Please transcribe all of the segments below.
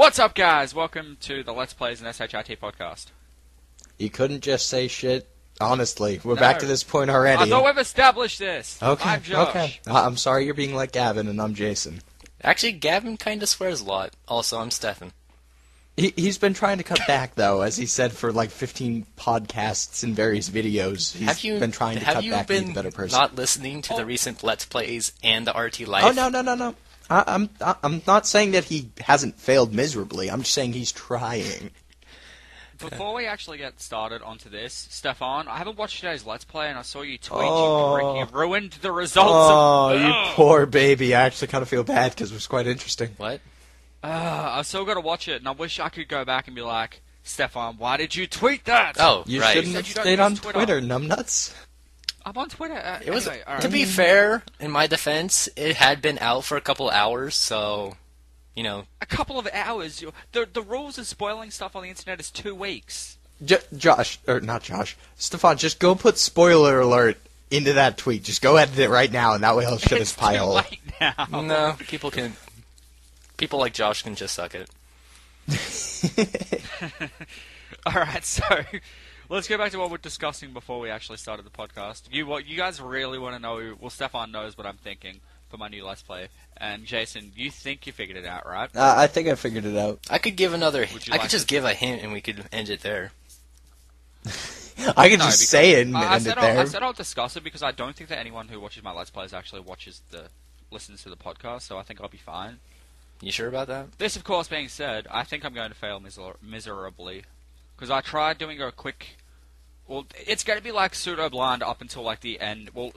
What's up, guys? Welcome to the Let's Plays and SHIT podcast. You couldn't just say shit. Honestly, we're back to this point already. I thought we've established this. Okay, I'm Josh. okay. I'm sorry you're being like Gavin, and I'm Jason. Actually, Gavin kind of swears a lot. Also, I'm Stefan. He's been trying to cut back, though, as he said for like 15 podcasts and various videos. He's been trying to cut back and be a better person. Not listening to the recent Let's Plays and the RT Life? Oh, no. I'm not saying that he hasn't failed miserably. I'm just saying he's trying. Before we actually get started onto this, Stefan, I haven't watched today's Let's Play, and I saw you tweet. You ruined the results. Oh, you poor baby. I actually kind of feel bad because it was quite interesting. What? I've still got to watch it, and I wish I could go back and be like, Stefan, why did you tweet that? Oh, you right. shouldn't have stayed on Twitter, numbnuts. I'm on Twitter. It was, anyway, right. To be fair, in my defense, it had been out for a couple hours, so, you know. A couple of hours? The rules of spoiling stuff on the internet is 2 weeks. Stefan, just go put spoiler alert into that tweet. Just go edit it right now, and that way he'll shut his pie hole. It's too late now. No, people like Josh can just suck it. Alright, so let's go back to what we're discussing before we actually started the podcast. You guys really want to know, well, Stefan knows what I'm thinking for my new Let's Play, and Jason, you think you figured it out, right? I think I figured it out. I could give another. I like could just give a hint, and we could end it there. I could just say it and end it there. I said I'll discuss it because I don't think that anyone who watches my Let's Plays actually listens to the podcast, so I think I'll be fine. You sure about that? This, of course, being said, I think I'm going to fail miserably. Because I tried doing a quick... Well, it's going to be like pseudo-blind up until like the end... Well,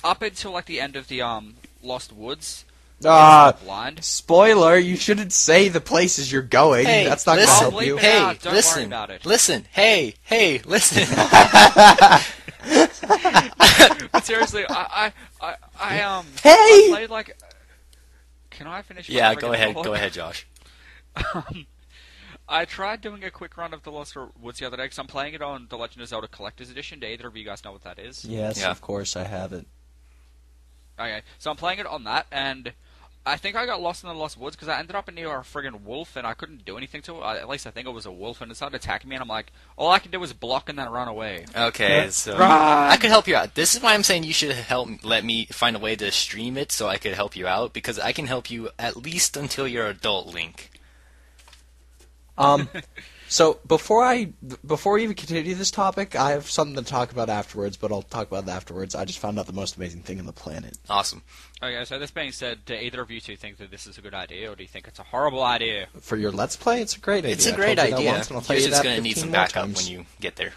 up until like the end of the Lost Woods. Blind. Spoiler, you shouldn't say the places you're going. Hey, that's not going to help you. Hey, Don't listen. worry about it. Listen. Hey, listen. But seriously, I Hey! played like... Can I finish? Yeah, go ahead, Josh. I tried doing a quick run of the Lost Woods the other day because I'm playing it on the Legend of Zelda Collector's Edition. Do either of you guys know what that is? Yes, Yeah. of course I have it. Okay, so I'm playing it on that, and I think I got lost in the Lost Woods because I ended up near a friggin' wolf, and I couldn't do anything to it. At least I think it was a wolf, and it started attacking me, and I'm like, all I can do is block and then run away. Okay, so I could help you out. This is why I'm saying you should let me find a way to stream it so I could help you out, because I can help you at least until you're adult Link. So before we even continue this topic, I have something to talk about afterwards, but I'll talk about it afterwards. I just found out the most amazing thing on the planet. Awesome. Okay, so this being said, do either of you two think that this is a good idea, or do you think it's a horrible idea? For your Let's Play, it's a great idea. It's a great idea. You're just going to need some backup when you get there.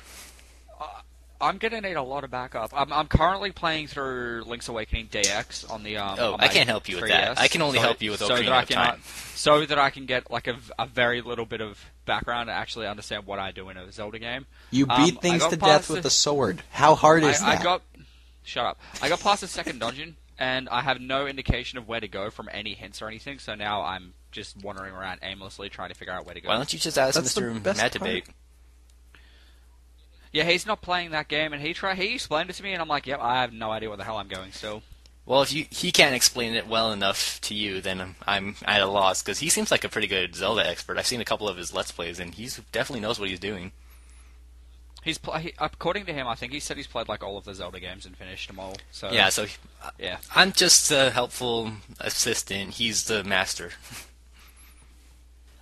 I'm going to need a lot of backup. I'm currently playing through Link's Awakening DX on the on I can't help you with 3DS, that. I can only help you with Ocarina of Time. So that I can get like a very little bit of background and actually understand what I do in a Zelda game. You beat things to death with a sword. How hard is that? Shut up. I got past the second dungeon, and I have no indication of where to go from any hints or anything, so now I'm just wandering around aimlessly trying to figure out where to go. Why don't you just ask That's the Mr. best Matabate? Yeah, he's not playing that game, and he explained it to me, and I'm like, yep, I have no idea where the hell I'm going still. Well, if he can't explain it well enough to you, then I'm at a loss, because he seems like a pretty good Zelda expert. I've seen a couple of his Let's Plays, and he definitely knows what he's doing. According to him, I think he said he's played like all of the Zelda games and finished them all. So Yeah, yeah. I'm just a helpful assistant. He's the master.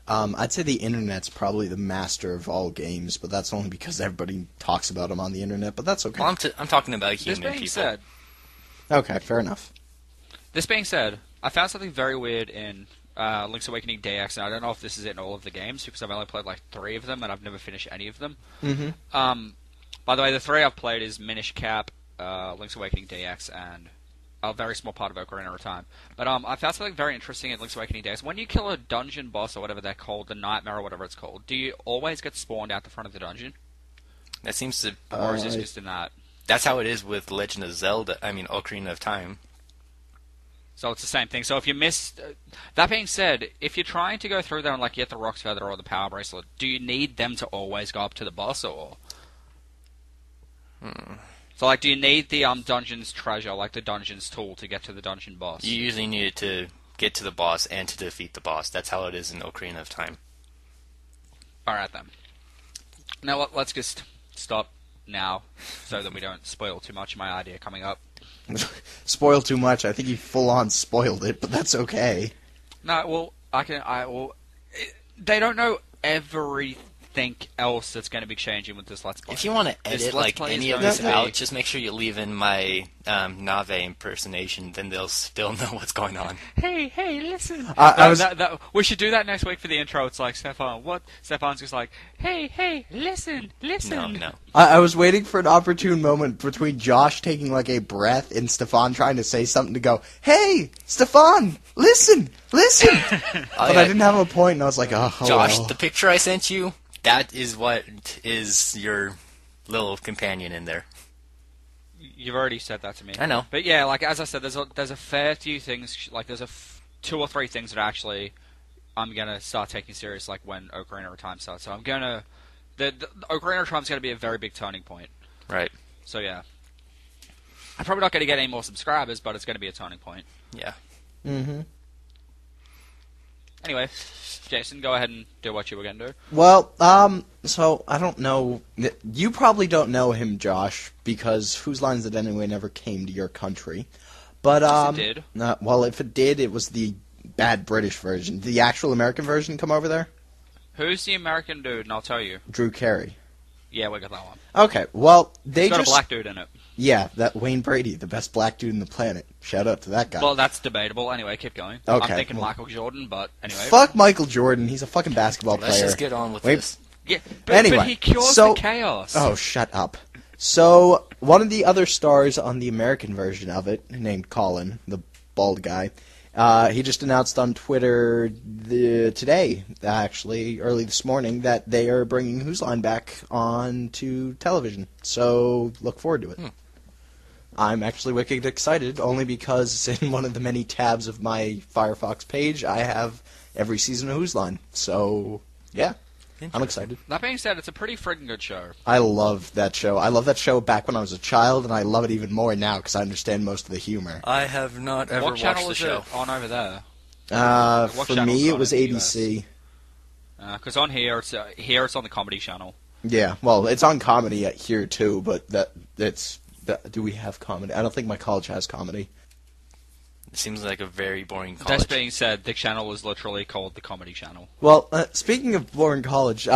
I'd say the internet's probably the master of all games, but that's only because everybody talks about them on the internet, but that's okay. Well, I'm talking about human This being people. said, Okay, fair enough. This being said, I found something very weird in Link's Awakening DX, and I don't know if this is in all of the games, because I've only played like 3 of them, and I've never finished any of them. Mm-hmm. By the way, the 3 I've played is Minish Cap, Link's Awakening DX, and a very small part of Ocarina of Time. But I found something very interesting in Link's Awakening DX. When you kill a dungeon boss, or whatever they're called, the Nightmare or whatever it's called, do you always get spawned out the front of the dungeon? That seems to... Or is this just in that? That's how it is with Legend of Zelda. Ocarina of Time. So it's the same thing. So if you missed... that being said, if you're trying to go through there and like get the Rock's Feather or the Power Bracelet, do you need them to always go up to the boss, or...? So like, do you need the dungeon's treasure, like the dungeon's tool, to get to the dungeon boss? You usually need it to get to the boss and to defeat the boss. That's how it is in Ocarina of Time. Alright then. Now let's just stop now, so that we don't spoil too much of my idea coming up. Spoil too much. I think he full on spoiled it, but that's okay. No, well, they don't know everything else that's going to be changing with this Let's Play. If you want to This edit Let's like Play is any of going this to be- out, just make sure you leave in my Nave impersonation. Then they'll still know what's going on. Hey, listen. I was- We should do that next week for the intro. It's like, Stefan, what? Stefan's just like, hey, listen. No. I was waiting for an opportune moment between Josh taking like a breath and Stefan trying to say something to go, "Hey, Stefan, listen." But I didn't have a point, and I was like, "Oh, Josh, well." the picture I sent you, that is what is your little companion in there. You've already said that to me. I know. But yeah, like as I said, there's a fair few things. Like there's 2 or 3 things that actually I'm gonna start taking serious. Like when Ocarina of Time starts. So I'm gonna the Ocarina of Time is gonna be a very big turning point. Right. So yeah, I'm probably not gonna get any more subscribers, but it's gonna be a turning point. Yeah. Mm-hmm. Anyway, Jason, go ahead and do what you were gonna do. Well, so I don't know. You probably don't know him, Josh, because Whose Lines It Anyway never came to your country. But Yes, it did. well, if it did, it was the bad British version. Did the actual American version come over there? Who's the American dude? And I'll tell you. Drew Carey. Yeah, we got that one. Okay, well, they It's got just a black dude in it. yeah, that Wayne Brady, the best black dude in the planet. Shout out to that guy. Well, that's debatable. Anyway, keep going. Okay, I'm thinking well- Michael Jordan, but anyway. Fuck Michael Jordan. He's a fucking basketball Let's player. just get on with Wait. this. Yeah, Anyway, but he cures so- the chaos. Oh, shut up. So, one of the other stars on the American version of it, named Colin, the bald guy, he just announced on Twitter today, actually, early this morning, that they are bringing Whose Line back on to television. So, look forward to it. I'm actually wicked excited, only because in one of the many tabs of my Firefox page, I have every season of Whose Line. So, yeah, I'm excited. That being said, it's a pretty friggin' good show. I love that show. I love that show back when I was a child, and I love it even more now because I understand most of the humor. I have not ever What watched channel the is show. it on over there? What For channel's me, it on was in the ABC. Because on here it's on the Comedy Channel. Yeah, well, it's on comedy at here too, but do we have comedy? I don't think my college has comedy. It seems like a very boring That college. being said, the channel is literally called the Comedy Channel. Well, speaking of boring college,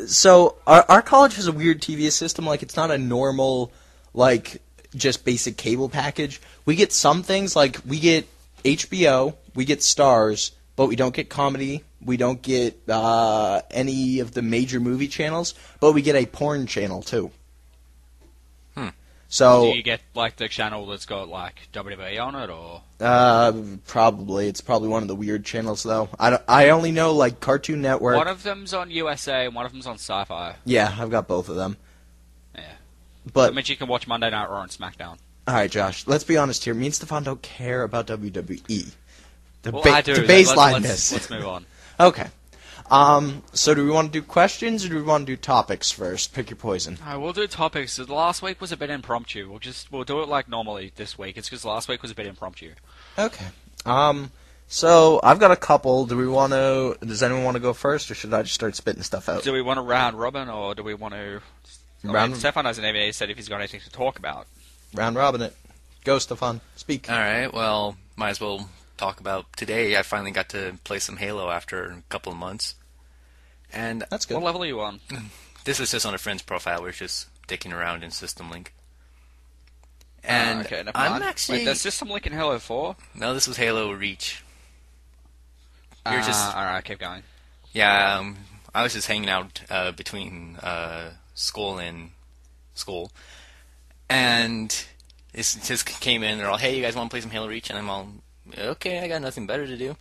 so our college has a weird TV system. Like, it's not a normal, like, just basic cable package. We get some things, like, we get HBO, we get Stars, but we don't get comedy. We don't get any of the major movie channels, but we get a porn channel, too. So, Do you get like the channel that's got like WWE on it, or probably. It's probably one of the weird channels, though. I only know, like, Cartoon Network. one of them's on USA and one of them's on Sci-Fi? Yeah, I've got both of them. Yeah. But That means you can watch Monday Night Raw and SmackDown. all right, Josh. Let's be honest here. Me and Stefan don't care about WWE. The Well, I do. To Let's- baseline let's, this. Let's move on. Okay. So do we want to do questions or do we want to do topics first? Pick your poison. Alright, we'll do topics. The last week was a bit impromptu. We'll do it like normally this week. It's because last week was a bit impromptu. Okay. So I've got a couple. Does anyone want to go first, or should I just start spitting stuff out? Do we want to round robin, or do we want to? Stefan hasn't even said if he's got anything to talk about. Round robin it. Go, Stefan. Speak. All right, well, might as well talk about today. I finally got to play some Halo after a couple of months. And That's good. What level are you on? this is just on a friend's profile. We're just dicking around in System Link. And okay, never I'm mind. actually... Wait, there's System Link in Halo 4? No, this was Halo Reach. You're just... Alright, keep going. Yeah, I was just hanging out between school and school. And it just came in, they're all, hey, you guys want to play some Halo Reach? And I'm all, okay, I got nothing better to do.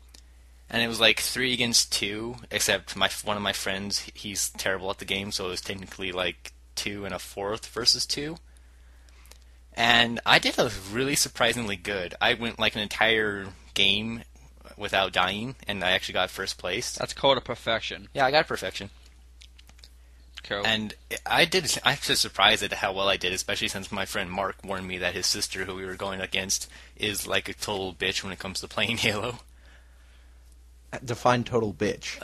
And it was like 3 against 2, except one of my friends, he's terrible at the game, so it was technically like 2 and a fourth versus 2. And I did a really surprisingly good. I went like an entire game without dying, and I actually got first place. That's called a perfection. Yeah, I got perfection. Cool. And I'm actually surprised at how well I did, especially since my friend Mark warned me that his sister, who we were going against, is like a total bitch when it comes to playing Halo. Define total bitch.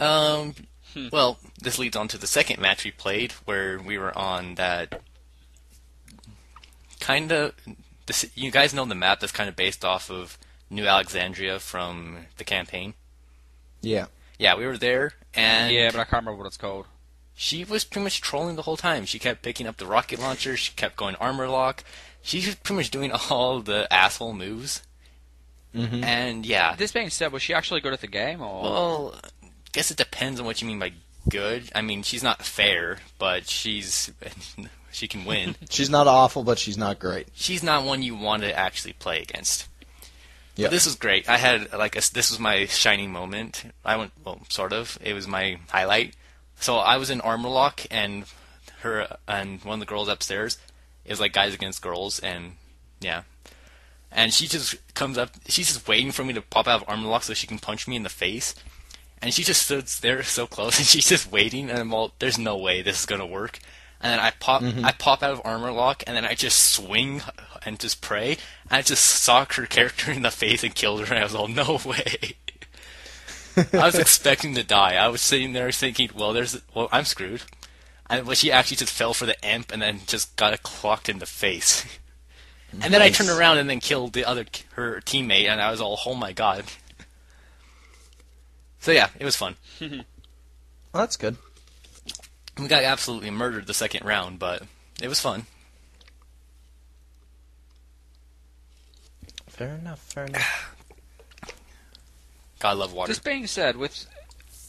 Well, this leads on to the second match we played, where we were on that kind of. You guys know the map that's kind of based off of New Alexandria from the campaign. Yeah. Yeah, we were there, and Yeah, but I can't remember what it's called. she was pretty much trolling the whole time. She kept picking up the rocket launcher. She kept going armor lock. She was pretty much doing all the asshole moves. Mm-hmm. And yeah, This being said, was she actually good at the game, or? well, I guess it depends on what you mean by good. I mean, she's not fair, but she can win. She's not awful, but she's not great. She's not one you want to actually play against. Yeah. But this was great. I had this was my shining moment. I went, well, sort of. It was my highlight. So I was in armor lock, and her and one of the girls upstairs is like guys against girls, and yeah. And she just comes up. She's just waiting for me to pop out of armor lock so she can punch me in the face. And she just stood there so close, and she's just waiting. And I'm all, there's no way this is gonna work. And then I pop out of armor lock, and then I just swing and just pray. And I just socked her character in the face and killed her. And I was all, no way. I was expecting to die. I was sitting there thinking, well, I'm screwed. But she actually just fell for the imp and then just got clocked in the face. And then I turned around and then killed her teammate, and I was all, oh my god. So yeah, it was fun. Well, that's good. We got absolutely murdered the second round, but it was fun. Fair enough. God, I love water. This being said,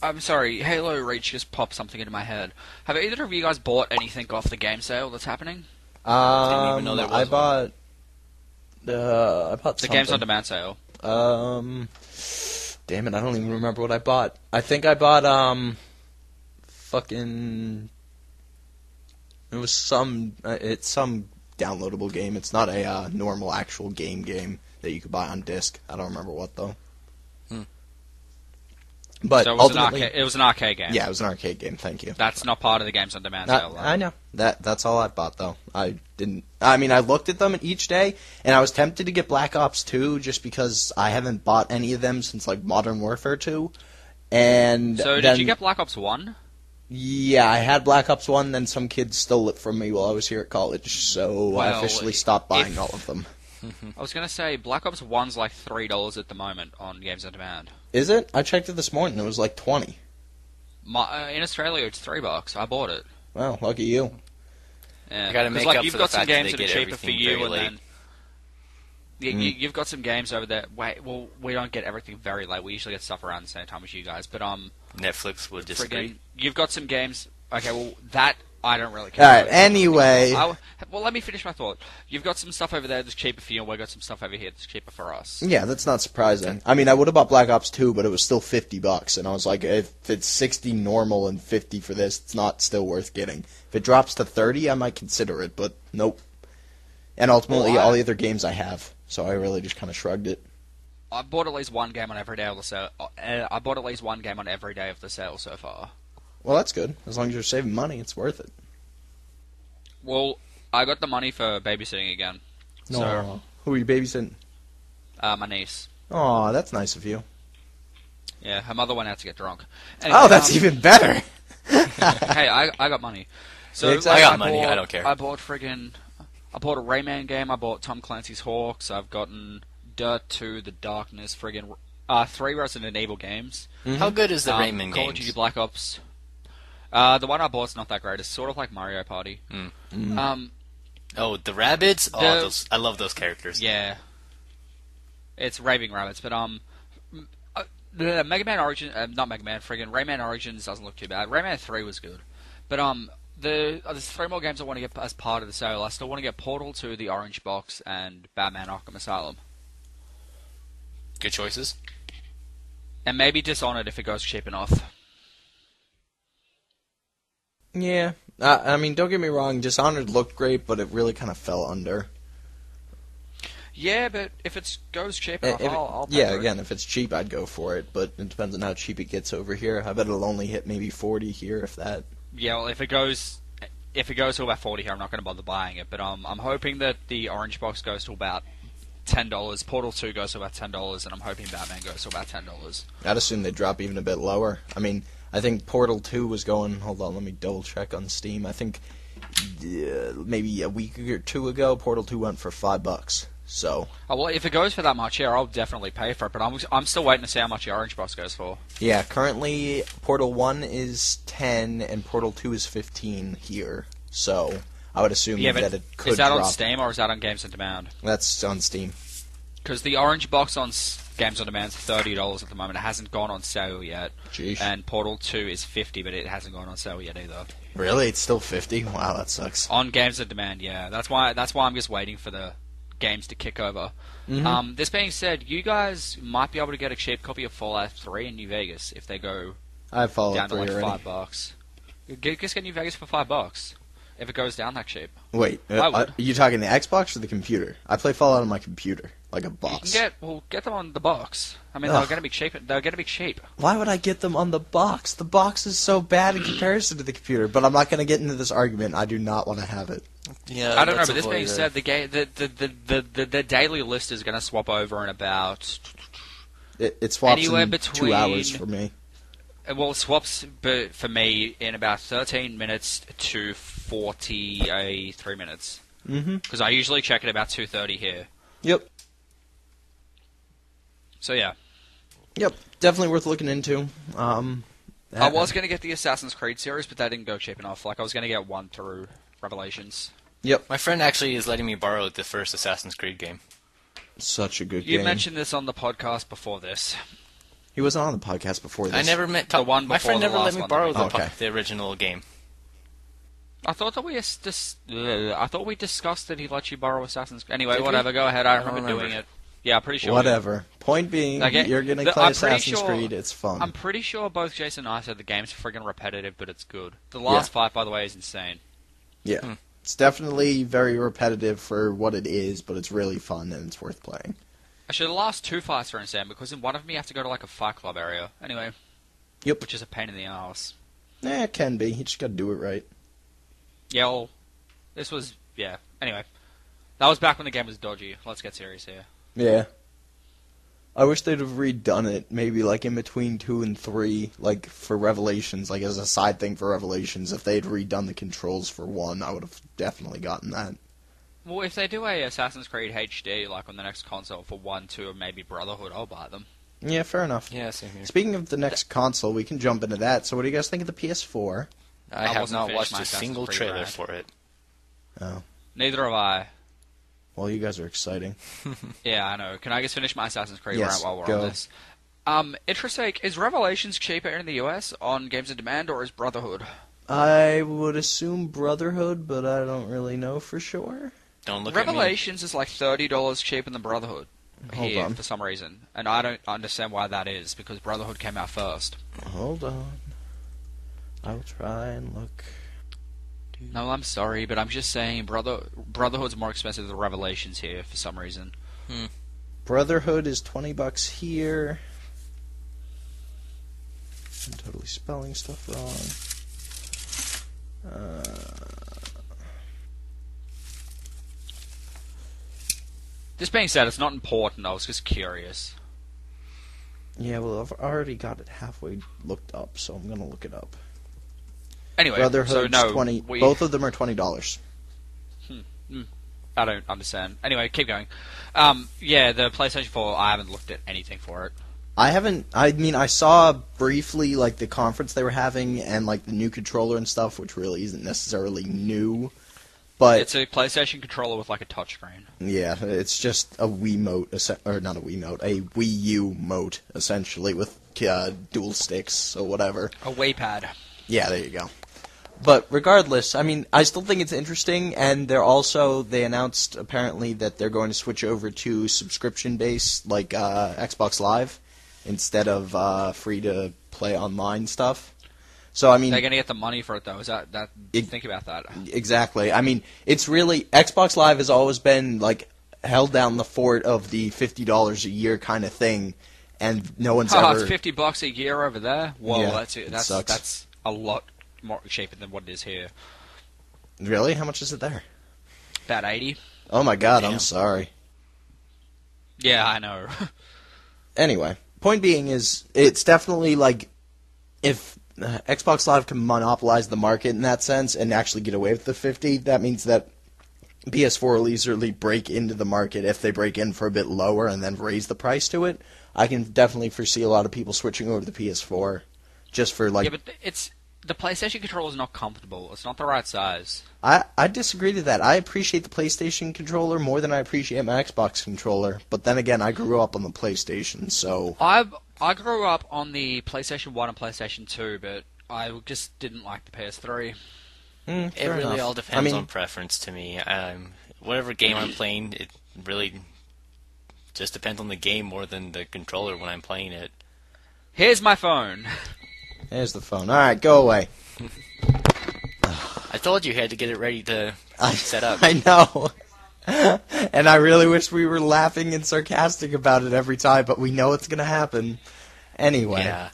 I'm sorry, Halo Reach just popped something into my head. Have either of you guys bought anything off the game sale that's happening? Didn't even know there was I one. bought The something. games on demand sale. Damn it, I don't even remember what I bought. I think I bought fucking. It was it's some downloadable game. It's not a normal actual game that you could buy on disc. I don't remember what though. But So it was, ultimately, it was an arcade game. yeah, it was an arcade game. Thank you. That's not part of the games on demand sale. though. I know that's all I bought though. I didn't. I mean, I looked at them each day, and I was tempted to get Black Ops 2 just because I haven't bought any of them since like Modern Warfare 2. And So then, did you get Black Ops 1? Yeah, I had Black Ops 1. Then some kid stole it from me while I was here at college, so I Well, officially stopped buying if- all of them. I was going to say, Black Ops 1's like $3 at the moment on games on demand. Is it? I checked it this morning. It was like 20. In Australia, it's $3. I bought it. Well, lucky you. Yeah. I gotta 'Cause, make like, up you've for got the some fact that games they that are get cheaper for everything you, very and late. then you've got some games over there. Wait, well, we don't get everything very late. We usually get stuff around the same time as you guys. But Netflix would disagree. friggin', you've got some games. Okay, well, that I don't really care. All right. about. Anyway, Well, let me finish my thought. You've got some stuff over there that's cheaper for you, and we've got some stuff over here that's cheaper for us. yeah, that's not surprising. I mean, I would have bought Black Ops 2, but it was still $50, and I was like, if it's 60 normal and 50 for this, it's not still worth getting. If it drops to 30, I might consider it, but nope. And ultimately, Well, all the other games I have, so I really just kind of shrugged it. I bought at least one game on every day of the sale. I bought at least one game on every day of the sale so far. Well, that's good. As long as you're saving money, it's worth it. Well, I got the money for babysitting again. So, Aw. Who are you babysitting? my niece. Aw, that's nice of you. Yeah, her mother went out to get drunk. Anyway, Oh, that's even better. Hey, I got money. So Exactly. I got money, I don't care. I bought I bought a Rayman game. I bought Tom Clancy's Hawks. I've gotten Dirt 2, The Darkness, 3 Resident Evil games. How good is the Call Rayman of games? Duty Black Ops. The one I bought's not that great. It's sort of like Mario Party. Oh, the rabbits? Oh, I love those characters. Yeah. It's Raving Rabbits, but the Mega Man Origins, not Mega Man, Rayman Origins doesn't look too bad. Rayman 3 was good. But there's 3 more games I want to get as part of the sale. I still want to get Portal 2, The Orange Box, and Batman Arkham Asylum. Good choices. And maybe Dishonored if it goes cheap enough. Yeah. I mean, don't get me wrong, Dishonored looked great, but it really kind of fell under. Yeah, but if it goes cheap enough, I'll pay Yeah, for it. again, if it's cheap, I'd go for it, but it depends on how cheap it gets over here. I bet it'll only hit maybe 40 here, if that. Yeah, well, if it goes to about 40 here, I'm not going to bother buying it. But I'm hoping that the Orange Box goes to about $10. Portal 2 goes for about $10, and I'm hoping Batman goes for about $10. I'd assume they'd drop even a bit lower. I mean, I think Portal 2 was going... Hold on, let me double check on Steam. I think maybe a week or two ago, Portal 2 went for $5. So... Oh, well, if it goes for that much, yeah, I'll definitely pay for it, but I'm still waiting to see how much the Orange Box goes for. Yeah, currently Portal 1 is 10 and Portal 2 is 15 here. So I would assume Yeah, that but it could is that drop. on Steam or is that on Games on Demand? That's on Steam. Because the Orange Box on Games on Demand is $30 at the moment. It hasn't gone on sale yet. Jeez. And Portal 2 is $50, but it hasn't gone on sale yet either. Really? It's still 50? Wow, that sucks. On Games on Demand, yeah. That's why I'm just waiting for the games to kick over. Mm-hmm. This being said, you guys might be able to get a cheap copy of Fallout 3 in New Vegas if they go I followed down to like already. $5. Just get New Vegas for $5 if it goes down that cheap. Wait, I would. are you talking the Xbox or the computer? I play Fallout on my computer, like a boss. You can get them on the box. I mean, Ugh. they're going to be cheap. They're going to be cheap. Why would I get them on the box? The box is so bad in comparison to the computer. But I'm not going to get into this argument. I do not want to have it. Yeah, I don't know, let's but this avoid being that. said, the daily list is going to swap over in about. It swaps Anywhere in 2 between- hours for me. Well, it swaps for me in about 13 minutes to 43 minutes. Mm-hmm. Because I usually check at about 2:30 here. Yep. So yeah. Yep. Definitely worth looking into. I was going to get the Assassin's Creed series, but that didn't go cheap enough. Like, I was going to get 1 through Revelations. Yep. My friend actually is letting me borrow the first Assassin's Creed game. Such a good You game. mentioned this on the podcast before this. He wasn't on the podcast before this. I never met The one my before friend the never let last me one borrow that the, we did. the original game. I thought that I thought we discussed that he let you borrow Assassin's Creed. Anyway, Did we? whatever. Go ahead. I don't remember doing remember. it. Yeah, I'm pretty sure. we did. Whatever. Point being, Okay, you're going to the- play I'm pretty Assassin's sure- Creed. It's fun. I'm pretty sure both Jason and I said the game's friggin' repetitive, but it's good. The last fight, by the way, is insane. Yeah. Hmm. It's definitely very repetitive for what it is, but it's really fun and it's worth playing. Actually, the last 2 fights are insane because in one of them you have to go to like a fight club area. Anyway. Yep. Which is a pain in the ass. It can be. You just got to do it right. Yeah, well, this was Anyway, that was back when the game was dodgy. Let's get serious here. Yeah. I wish they'd have redone it, maybe like in between 2 and 3, like for Revelations, like as a side thing for Revelations. If they'd redone the controls for 1, I would have definitely gotten that. Well, if they do a Assassin's Creed HD like on the next console for 1, 2, or maybe Brotherhood, I'll buy them. Yeah, fair enough. Yeah, same here. Speaking of the next console, we can jump into that. So what do you guys think of the PS4? I have wasn't not finished watched my a Assassin's single Creed trailer rant. for it. Oh. Neither have I. Well, you guys are exciting. Yeah, I know. Can I just finish my Assassin's Creed Yes, rant while we're go. on this? Interesting. Is Revelations cheaper in the US on Games on Demand or is Brotherhood? I would assume Brotherhood, but I don't really know for sure. Don't look at me. Revelations is like $30 cheaper than Brotherhood Hold here on. for some reason, and I don't understand why that is because Brotherhood came out first. Hold on. I will try and look. No, I'm sorry, but I'm just saying Brotherhood's more expensive than Revelations here for some reason. Brotherhood is $20 here. I'm totally spelling stuff wrong. This being said, it's not important. I was just curious. Yeah, well, I've already got it halfway looked up, so I'm gonna look it up. Anyway, Brotherhood's so no, 20. we- Both of them are $20. I don't understand. Anyway, keep going. Yeah, the PlayStation 4, I haven't looked at anything for it. I haven't. I mean, I saw briefly like the conference they were having and like the new controller and stuff, which really isn't necessarily new. But It's a PlayStation controller with like a touchscreen. yeah, it's just a Wiimote, or not a Wiimote, a Wii U mote essentially with dual sticks, so whatever. A Waypad. Yeah, there you go. But regardless, I mean, I still think it's interesting, and they announced apparently that they're going to switch over to subscription-based, like Xbox Live, instead of free-to-play online stuff. So, I mean... They're going to get the money for it, though. Is that think about that. Exactly. I mean, it's really... Xbox Live has always been, like, held down the fort of the $50 a year kind of thing, and no one's ever... It's $50 a year over there? Whoa, Yeah, that's it sucks. that's a lot more cheaper than what it is here. Really? How much is it there? About 80. Oh my god, I'm Damn. sorry. Yeah, I know. Anyway, point being is, it's definitely like, if Xbox Live can monopolize the market in that sense and actually get away with the 50, that means that PS4 will easily break into the market if they break in for a bit lower and then raise the price to it. I can definitely foresee a lot of people switching over to the PS4 just for like. Yeah, but the PlayStation controller is not comfortable. It's not the right size. I disagree to that. I appreciate the PlayStation controller more than I appreciate my Xbox controller. But then again, I grew up on the PlayStation, so. I grew up on the PlayStation 1 and PlayStation 2, but I just didn't like the PS3. It really all depends on preference to me. Whatever game I'm playing, it really just depends on the game more than the controller when I'm playing it. Here's my phone. There's the phone. Alright, go away. I told you had to get it ready to set up. I know. And I really wish we were laughing and sarcastic about it every time, but we know it's going to happen. Anyway. Yeah.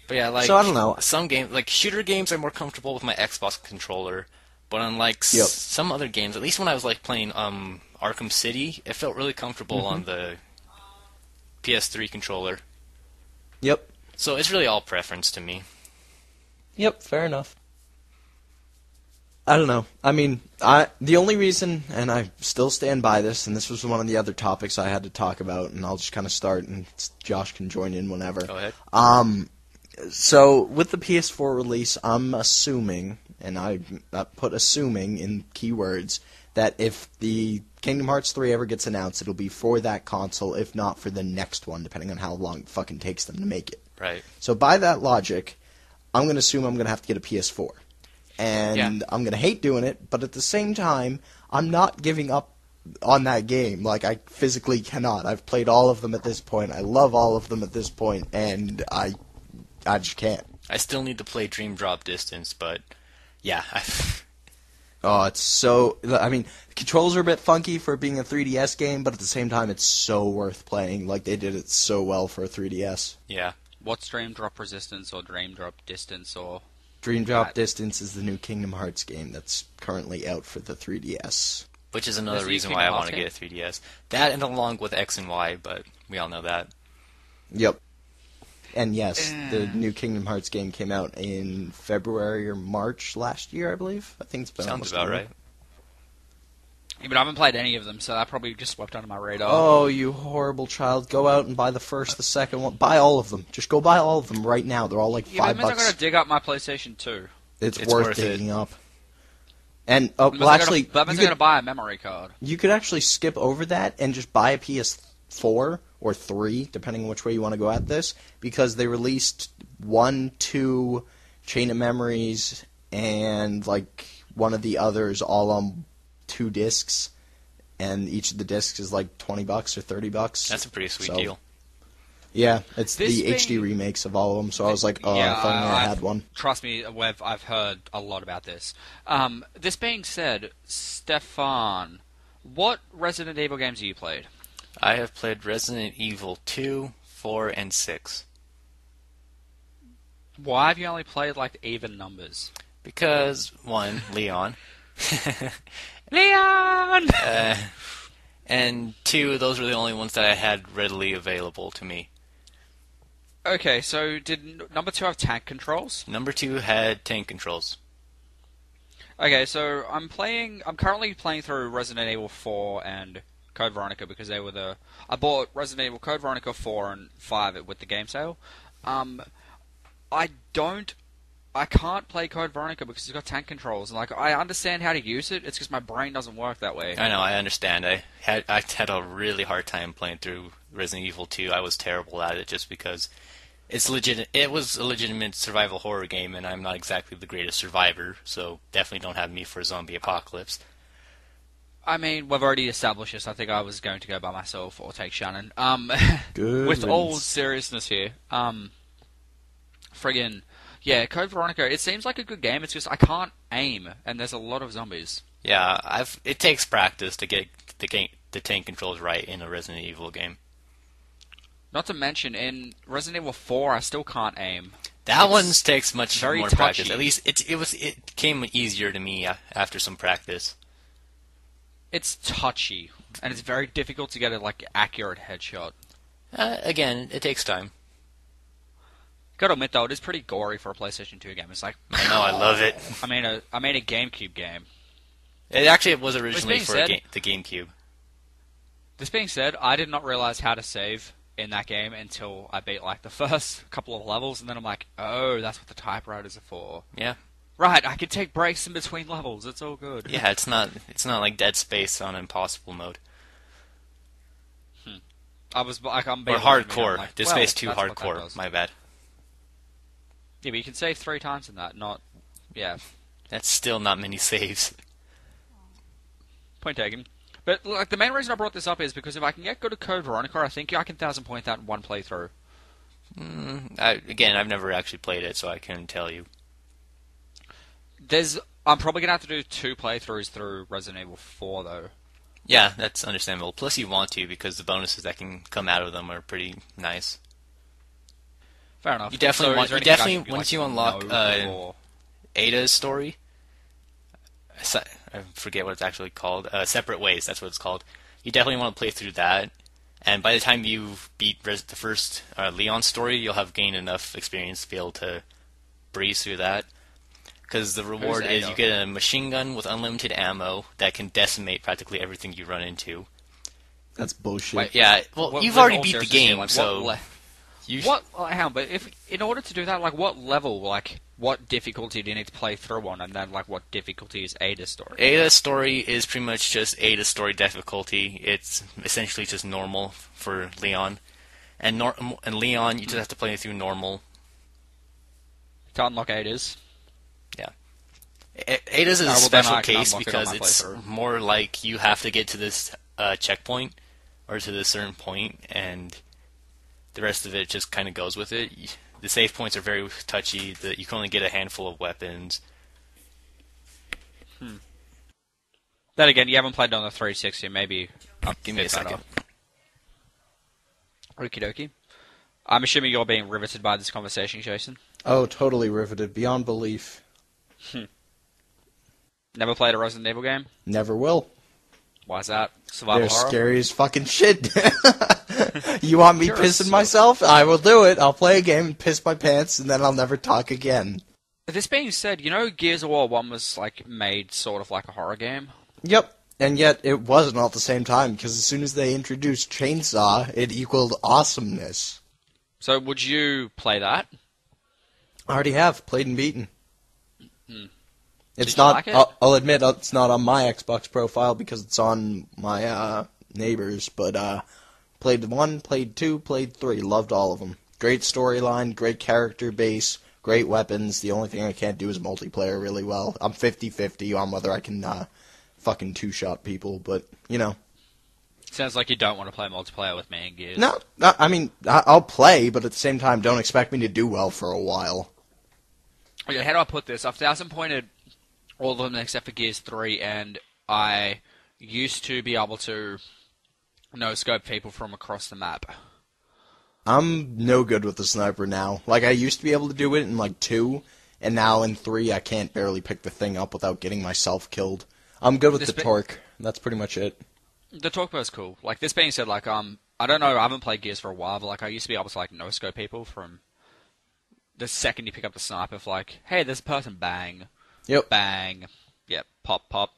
But yeah, so I don't know. Some games, like shooter games, I'm more comfortable with my Xbox controller. But unlike some other games, at least when I was like playing Arkham City, it felt really comfortable on the PS3 controller. Yep. So it's really all preference to me. Yep, fair enough. I don't know. I mean, the only reason, and I still stand by this, and this was one of the other topics I had to talk about, and I'll just kind of start, and Josh can join in whenever. Go ahead. So, with the PS4 release, I'm assuming, and I put assuming in keywords, that if the Kingdom Hearts 3 ever gets announced, it'll be for that console, if not for the next one, depending on how long it fucking takes them to make it. Right. So, by that logic, I'm going to assume I'm going to have to get a PS4. And I'm going to hate doing it, but at the same time, I'm not giving up on that game. Like, I physically cannot. I've played all of them at this point. I love all of them at this point, and I just can't. I still need to play Dream Drop Distance, but yeah. Oh, it's so... I mean, the controls are a bit funky for it being a 3DS game, but at the same time, it's so worth playing. Like, they did it so well for a 3DS. Yeah. What's Dream Drop Resistance or Dream Drop Distance or... Dream Drop Distance is the new Kingdom Hearts game that's currently out for the 3DS. Which is another reason why I want to get a 3DS. That and along with X and Y, but we all know that. Yep. And yes, the new Kingdom Hearts game came out in February or March last year, I believe. I think it's been Sounds about right. Yeah, but I haven't played any of them, so that probably just swept under my radar. Oh, you horrible child. Go out and buy the first, the second one. Buy all of them. Just go buy all of them right now. They're all like $5. Yeah, that means I'm going to dig up my PlayStation 2. It's worth digging up. And, that means I'm going to buy a memory card. You could actually skip over that and just buy a PS4 or 3, depending on which way you want to go at this, because they released 1, 2, Chain of Memories, and like one of the others all on 2 discs, and each of the discs is like $20 or $30. That's a pretty sweet deal. Yeah, it's the HD remakes of all of them, so I was like, oh, if only I had one. Trust me, I've heard a lot about this. This being said, Stefan, what Resident Evil games have you played? I have played Resident Evil 2, 4, and 6. Why have you only played like even numbers? Because, 1, Leon. Leon! And 2, those were the only ones that I had readily available to me. Okay, so did number 2 have tank controls? Number 2 had tank controls. Okay, so I'm currently playing through Resident Evil 4 and Code Veronica because they were I bought Resident Evil Code Veronica 4 and 5 with the game sale. I can't play Code Veronica because it's got tank controls. And, like, I understand how to use it. It's just my brain doesn't work that way. I know, I understand. I had a really hard time playing through Resident Evil 2. I was terrible at it just because it was a legitimate survival horror game, and I'm not exactly the greatest survivor, so definitely don't have me for a zombie apocalypse. I mean, we've already established this. I think I was going to go by myself or take Shannon. Good with riddance. all seriousness here, friggin', yeah, Code Veronica, it seems like a good game, it's just I can't aim, and there's a lot of zombies. Yeah, it takes practice to get the tank controls right in a Resident Evil game. Not to mention, in Resident Evil 4, I still can't aim. That one takes much more touchy. practice. At least it came easier to me after some practice. It's touchy. and it's very difficult to get a accurate headshot. Again, it takes time. Gotta admit though, it is pretty gory for a PlayStation 2 game. It's like I know, I love it. I made a GameCube game. It was originally for said, the GameCube. This being said, I did not realize how to save in that game until I beat the first couple of levels, and then I'm like, oh, that's what the typewriters are for. Yeah. Right, I can take breaks in between levels. It's all good. Yeah, it's not like Dead Space on impossible mode. I was like, I'm or hardcore. Dead Space 2 hardcore. My bad. Yeah, but you can save 3 times in that. Not, yeah. That's still not many saves. Point taken. But the main reason I brought this up is because if I can get good at Code Veronica, I think I can 1,000 point that in one playthrough. Again, I've never actually played it, so I couldn't tell you. I'm probably gonna have to do 2 playthroughs through Resident Evil 4 though. Yeah, that's understandable. Plus, you want to because the bonuses that can come out of them are pretty nice. Fair enough. You definitely once you unlock Ada's story. I forget what it's actually called. Separate Ways, that's what it's called. You definitely want to play through that, and by the time you beat the first Leon story, you'll have gained enough experience to be able to breeze through that. Because the reward is you get a machine gun with unlimited ammo that can decimate practically everything you run into. That's bullshit. Wait, yeah, well, you've already beat the game, so... Hang on, but in order to do that, what level, what difficulty do you need to play through on, and then, what difficulty is Ada's story? Ada's story is pretty much just Ada's story difficulty. It's essentially just normal for Leon. And Leon, you just have to play through normal. To unlock Ada's? Yeah. Ada's is a special case because it's more like you have to get to this checkpoint, or to this certain point, and the rest of it just kind of goes with it. The save points are very touchy. You can only get a handful of weapons. Then again, you haven't played it on the 360. Maybe. Give me a second. Okie dokie. I'm assuming you're being riveted by this conversation, Jason. Oh, totally riveted, beyond belief. Never played a Resident Evil game? Never will. Why is that? Survival They're horror? scary as fucking shit. You want me You're pissing myself? I will do it. I'll play a game and piss my pants, and then I'll never talk again. This being said, Gears of War 1 was made sort of like a horror game? Yep. And yet it wasn't all at the same time, because as soon as they introduced Chainsaw, it equaled awesomeness. So would you play that? I already have. Played and beaten. It's Did you not. like it? I'll admit it's not on my Xbox profile because it's on my neighbor's. But played 1, played 2, played 3. Loved all of them. Great storyline, great character base, great weapons. The only thing I can't do is multiplayer really well. I'm 50-50 on whether I can fucking two-shot people, but Sounds like you don't want to play multiplayer with me in Gears. No, I mean I'll play, but at the same time, don't expect me to do well for a while. Okay, how do I put this? I've 1,000 pointed all of them except for Gears 3, and I used to be able to no-scope people from across the map. I'm no good with the sniper now. I used to be able to do it in 2, and now in 3 I can't barely pick the thing up without getting myself killed. I'm good with the torque. That's pretty much it. The torque bur's cool. This being said, I don't know, I haven't played Gears for a while, but I used to be able to no-scope people from the second you pick up the sniper. Hey, there's a person, bang. Yep. Bang. Yep, pop, pop.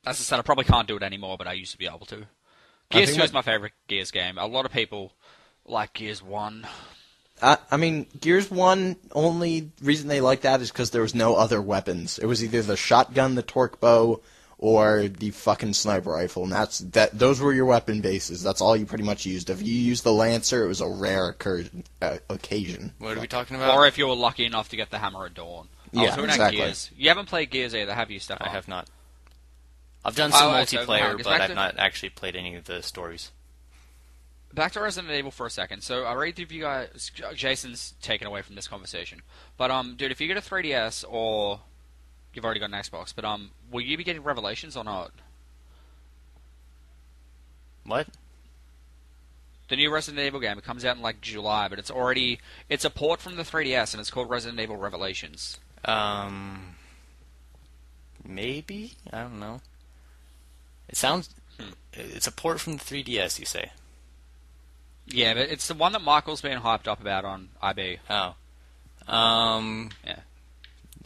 As I said, I probably can't do it anymore, but I used to be able to. Gears 2 is my favorite Gears game. A lot of people like Gears 1. I mean, Gears 1, only reason they like that is because there was no other weapons. It was either the shotgun, the torque bow, or the fucking sniper rifle, and those were your weapon bases. That's all you pretty much used. If you used the Lancer, it was a rare occasion. What are we talking about? Or if you were lucky enough to get the Hammer at Dawn. Yeah, exactly. Gears. You haven't played Gears either, have you, Stefan? I have not. I've done some multiplayer, but I've not actually played any of the stories. Back to Resident Evil for a second. So I read through you guys. Jason's taken away from this conversation, but dude, if you get a 3DS or you've already got an Xbox, but will you be getting Revelations or not? What? The new Resident Evil game. It comes out in July, but it's a port from the 3DS, and it's called Resident Evil Revelations. Maybe? I don't know. It sounds It's a port from the 3DS, you say? Yeah, but it's the one that Michael's been hyped up about on IB. Oh. Yeah.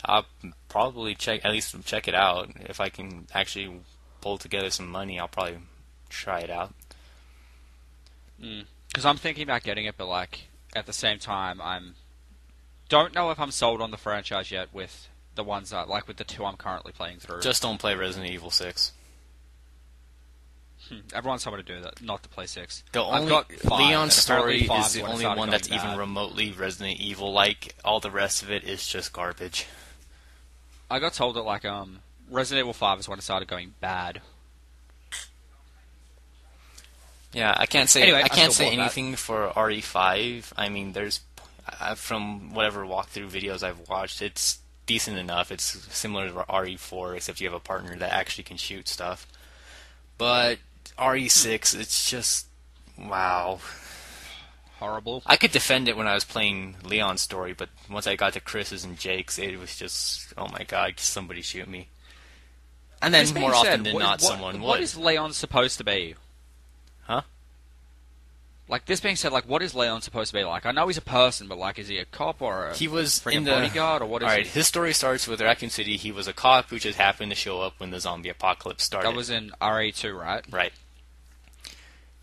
I'll probably check it out. If I can actually pull together some money, I'll probably try it out. Because I'm thinking about getting it, but like at the same time, don't know if I'm sold on the franchise yet with the ones that like with the two I'm currently playing through. Just don't play Resident Evil 6. Everyone's told me to do that, not to play 6. The I've only got 5, Leon's and apparently story 5 is the when it only started one that's going even bad. remotely Resident Evil like. All the rest of it is just garbage. I got told that like Resident Evil 5 is when it started going bad. Yeah, I can't say Anyway, I I can't still say bought that. anything for RE5. I mean, there's from whatever walkthrough videos I've watched, it's decent enough. It's similar to RE4, except you have a partner that actually can shoot stuff. But RE6, it's just wow. Horrible. I could defend it when I was playing Leon's story, but once I got to Chris's and Jake's, it was just, oh my god, somebody shoot me. And then This being more said, often than not, someone What would. is Leon supposed to be? Huh? Like, this being said, like, what is Leon supposed to be like? I know he's a person, but, like, is he a cop or a He was freaking in the bodyguard, or what is Alright, he? his story starts with Raccoon City. He was a cop who just happened to show up when the zombie apocalypse started. That was in RE2, right? Right.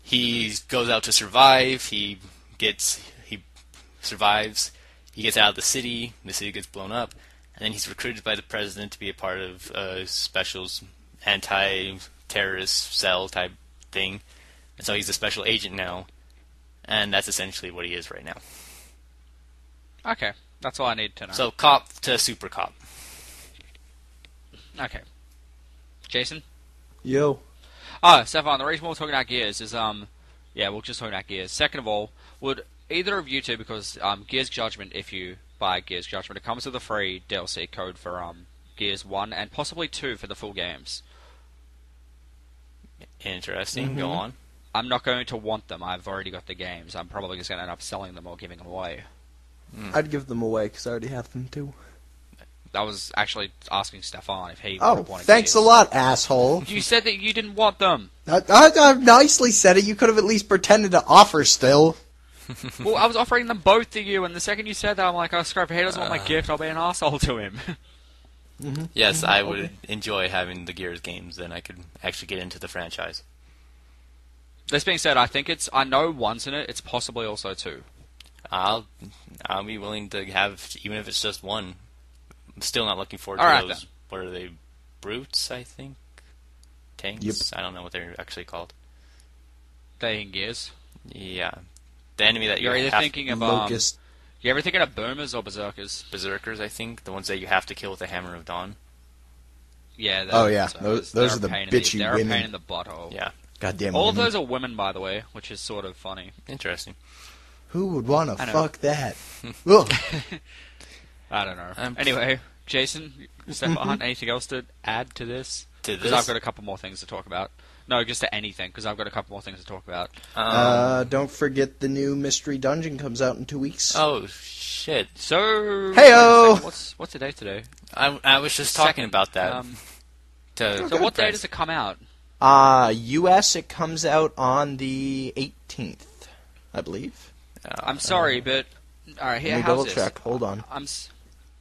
He goes out to survive. He survives. He gets out of the city gets blown up, and then he's recruited by the president to be a part of a special anti-terrorist cell type thing. And so he's a special agent now, and that's essentially what he is right now. Okay, that's all I need to know. So cop to super cop. Okay. Jason? Yo. Oh, Stefan, the reason we're talking about Gears is, yeah, we're just talking about Gears. Second of all, would either of you two, because Gears Judgment, if you buy Gears Judgment, it comes with a free DLC code for Gears 1 and possibly 2 for the full games. Interesting. Go on. I'm not going to want them. I've already got the games. I'm probably just going to end up selling them or giving them away. I'd give them away because I already have them too. I was actually asking Stefan if he would Oh, have wanted thanks a Gears. lot, asshole. You said that you didn't want them. I nicely said it. You could have at least pretended to offer still. Well, I was offering them both to you, and the second you said that, I'm like, oh, scrap, if he doesn't want my gift, I'll be an asshole to him. Yes, I would enjoy having the Gears games. Then I could actually get into the franchise. This being said, I know one's in it. It's possibly also 2. I'll be willing to have, even if it's just one. I'm still not looking forward to Alright, those. then. What are they? Brutes, I think. Tanks. Yep. I don't know what they're actually called. They in Gears. Yeah, the enemy that You're you either have thinking of Locust. you ever thinking of boomers or berserkers? berserkers. I think the ones that you have to kill with the Hammer of Dawn. Yeah. Oh, yeah. berserkers. Those are They're the a pain in bitchy They're a women. pain in the butthole. Yeah, Goddamn All of women. those are women, by the way, which is sort of funny. interesting. Who would want to I know. fuck that? Ugh. I don't know. Um, Anyway, Jason, Stefan, anything else to add to this? To Because this, I've got a couple more things to talk about. No, just to anything, because I've got a couple more things to talk about. Don't forget the new Mystery Dungeon comes out in 2 weeks. oh shit! So, Heyo! wait a second, what's the date today? I was just talking about that. So Okay. what day does it come out? U.S. it comes out on the 18th, I believe. I'm sorry, but alright, here, Let me how's double this? check. Hold on.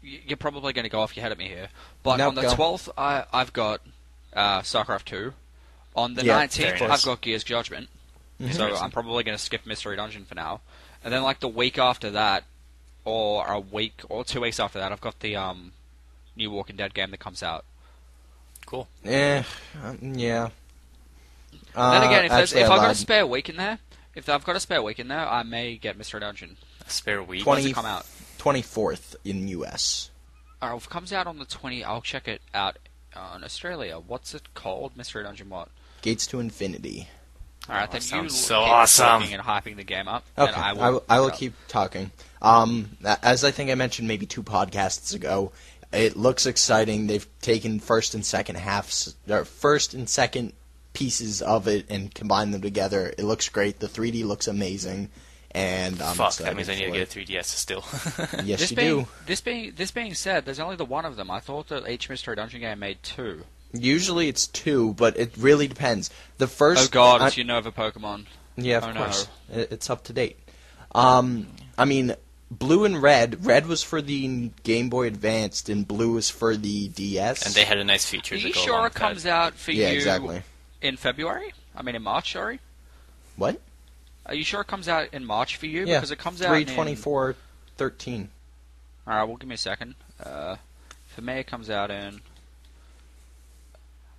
You're probably going to go off your head at me here, but Nope, on the go. 12th, I've got StarCraft 2. On the Yeah, 19th, very nice. I've got Gears Judgment. So I'm probably going to skip Mystery Dungeon for now. And then, like, the week after that, or a week or 2 weeks after that, I've got the new Walking Dead game that comes out. Cool. Yeah. Then again, if actually, I've I got a lied. spare week in there, I may get Mystery Dungeon. A spare week. 20 Once it come out. 24th in U.S. Alright, if it comes out on the 20th, I'll check it out in Australia. What's it called? Mystery Dungeon what? Gates to Infinity. Alright, then sounds you so keep awesome. talking and hyping the game up. Okay, and I will look it up. keep talking. As I think I mentioned maybe 2 podcasts ago, it looks exciting. They've taken first and second pieces of it and combined them together. It looks great. The 3D looks amazing, and I'm Fuck, excited that means I need to for get a 3DS still. it. Yes, This you being, do. this being said, there's only the one of them. I thought that each Mystery Dungeon game made 2. Usually it's 2, but it really depends. The first... Oh god, it's Unova Pokemon. Yeah, of Oh, course. It's up to date. I mean, Blue and Red. Red was for the Game Boy Advanced, and Blue was for the DS. And they had a nice feature Are to you go sure along it with comes that. out for Yeah, you exactly. in February? I mean, in March, sorry? What? Are you sure it comes out in March for you? Yeah, Because it comes out in... 3/24/13. Alright, well, give me a second. For me, it comes out in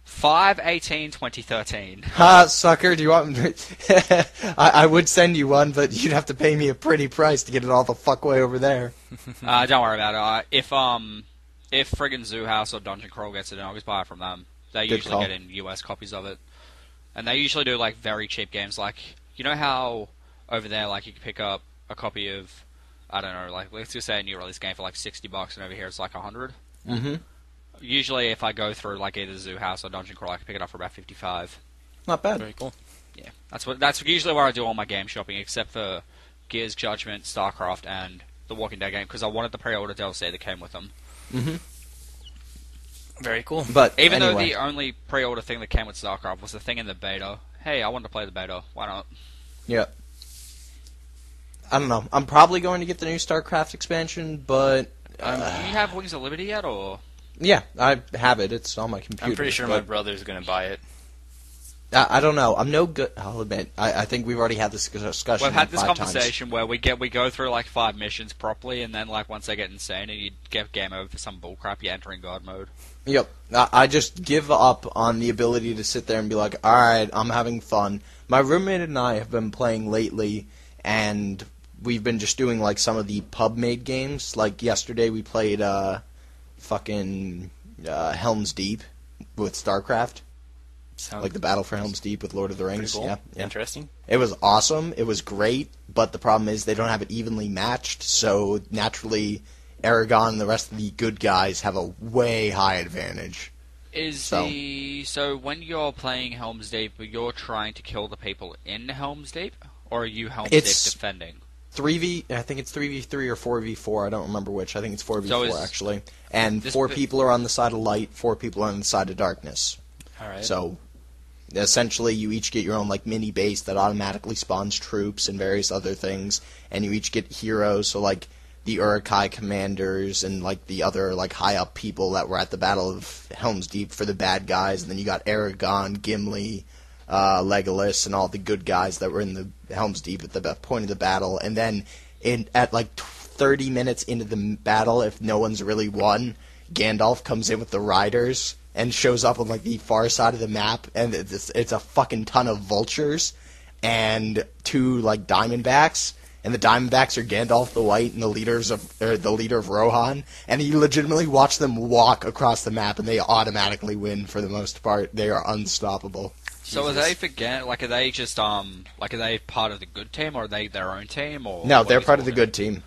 5/18/2013. Ha, sucker, do you want me to... I would send you one, but you'd have to pay me a pretty price to get it all the fuck way over there. Don't worry about it. If friggin' Zoo House or Dungeon Crawl gets it, I'll just buy it from them. They Good usually call. get in US copies of it. And they usually do, like, very cheap games. Like, you know how over there, like, you can pick up a copy of, I don't know, like, let's just say a new release game for, like, $60, and over here it's, like, 100. Mm-hmm. Usually, if I go through, like, either Zoo House or Dungeon Crawl, I can pick it up for about $55. Not bad. Very cool. Yeah, that's usually where I do all my game shopping, except for Gears, Judgment, StarCraft, and the Walking Dead game, because I wanted the pre-order DLC that came with them. Mm-hmm. Very cool. But Even though anyway, the only pre-order thing that came with StarCraft was the thing in the beta. Hey, I wanted to play the beta. Why not? yeah. I don't know. I'm probably going to get the new StarCraft expansion, but... Do you have Wings of Liberty yet, or...? Yeah, I have it. It's on my computer. I'm pretty sure my but brother's going to buy it. I don't know. I'm no good. I'll admit. I think we've already had this discussion. We've had this 5 conversation where we go through like 5 missions properly, and then like once they get insane and you get game over for some bullcrap, you're entering God mode. Times. Yep. I just give up on the ability to sit there and be like, all right, I'm having fun. My roommate and I have been playing lately, and we've been just doing like some of the pub-made games. Like yesterday, we played Helm's Deep with StarCraft. Sounds Like the Battle for Helm's Deep with Lord of the pretty Rings. cool. Yeah. Interesting. It was awesome. It was great, but the problem is they don't have it evenly matched, so naturally Aragon and the rest of the good guys have a way high advantage. So So when you're playing Helm's Deep, you're trying to kill the people in Helm's Deep, or are you Helm's It's- Deep defending? 3v, I think it's 3v3 or 4v4, I don't remember which. I think it's 4v4 So is- actually. And this 4 bi- people are on the side of light, 4 people are on the side of darkness. All right. So essentially you each get your own like mini base that automatically spawns troops and various other things, and you each get heroes, so like the Uruk-hai commanders and like the other like high up people that were at the Battle of Helm's Deep for the bad guys, and then you got Aragon, Gimli, Legolas, and all the good guys that were in the Helm's Deep at the point of the battle, and then at like 30 minutes into the battle, if no one's really won, Gandalf comes in with the riders and shows up on like the far side of the map, and it's a fucking ton of vultures and 2 like Diamondbacks, and the Diamondbacks are Gandalf the White and the leader of Rohan, and you legitimately watch them walk across the map, and they automatically win for the most part. They are unstoppable. So are they are they just are they part of the good team, or are they their own team, or No, what they're are we part of the talking? good team.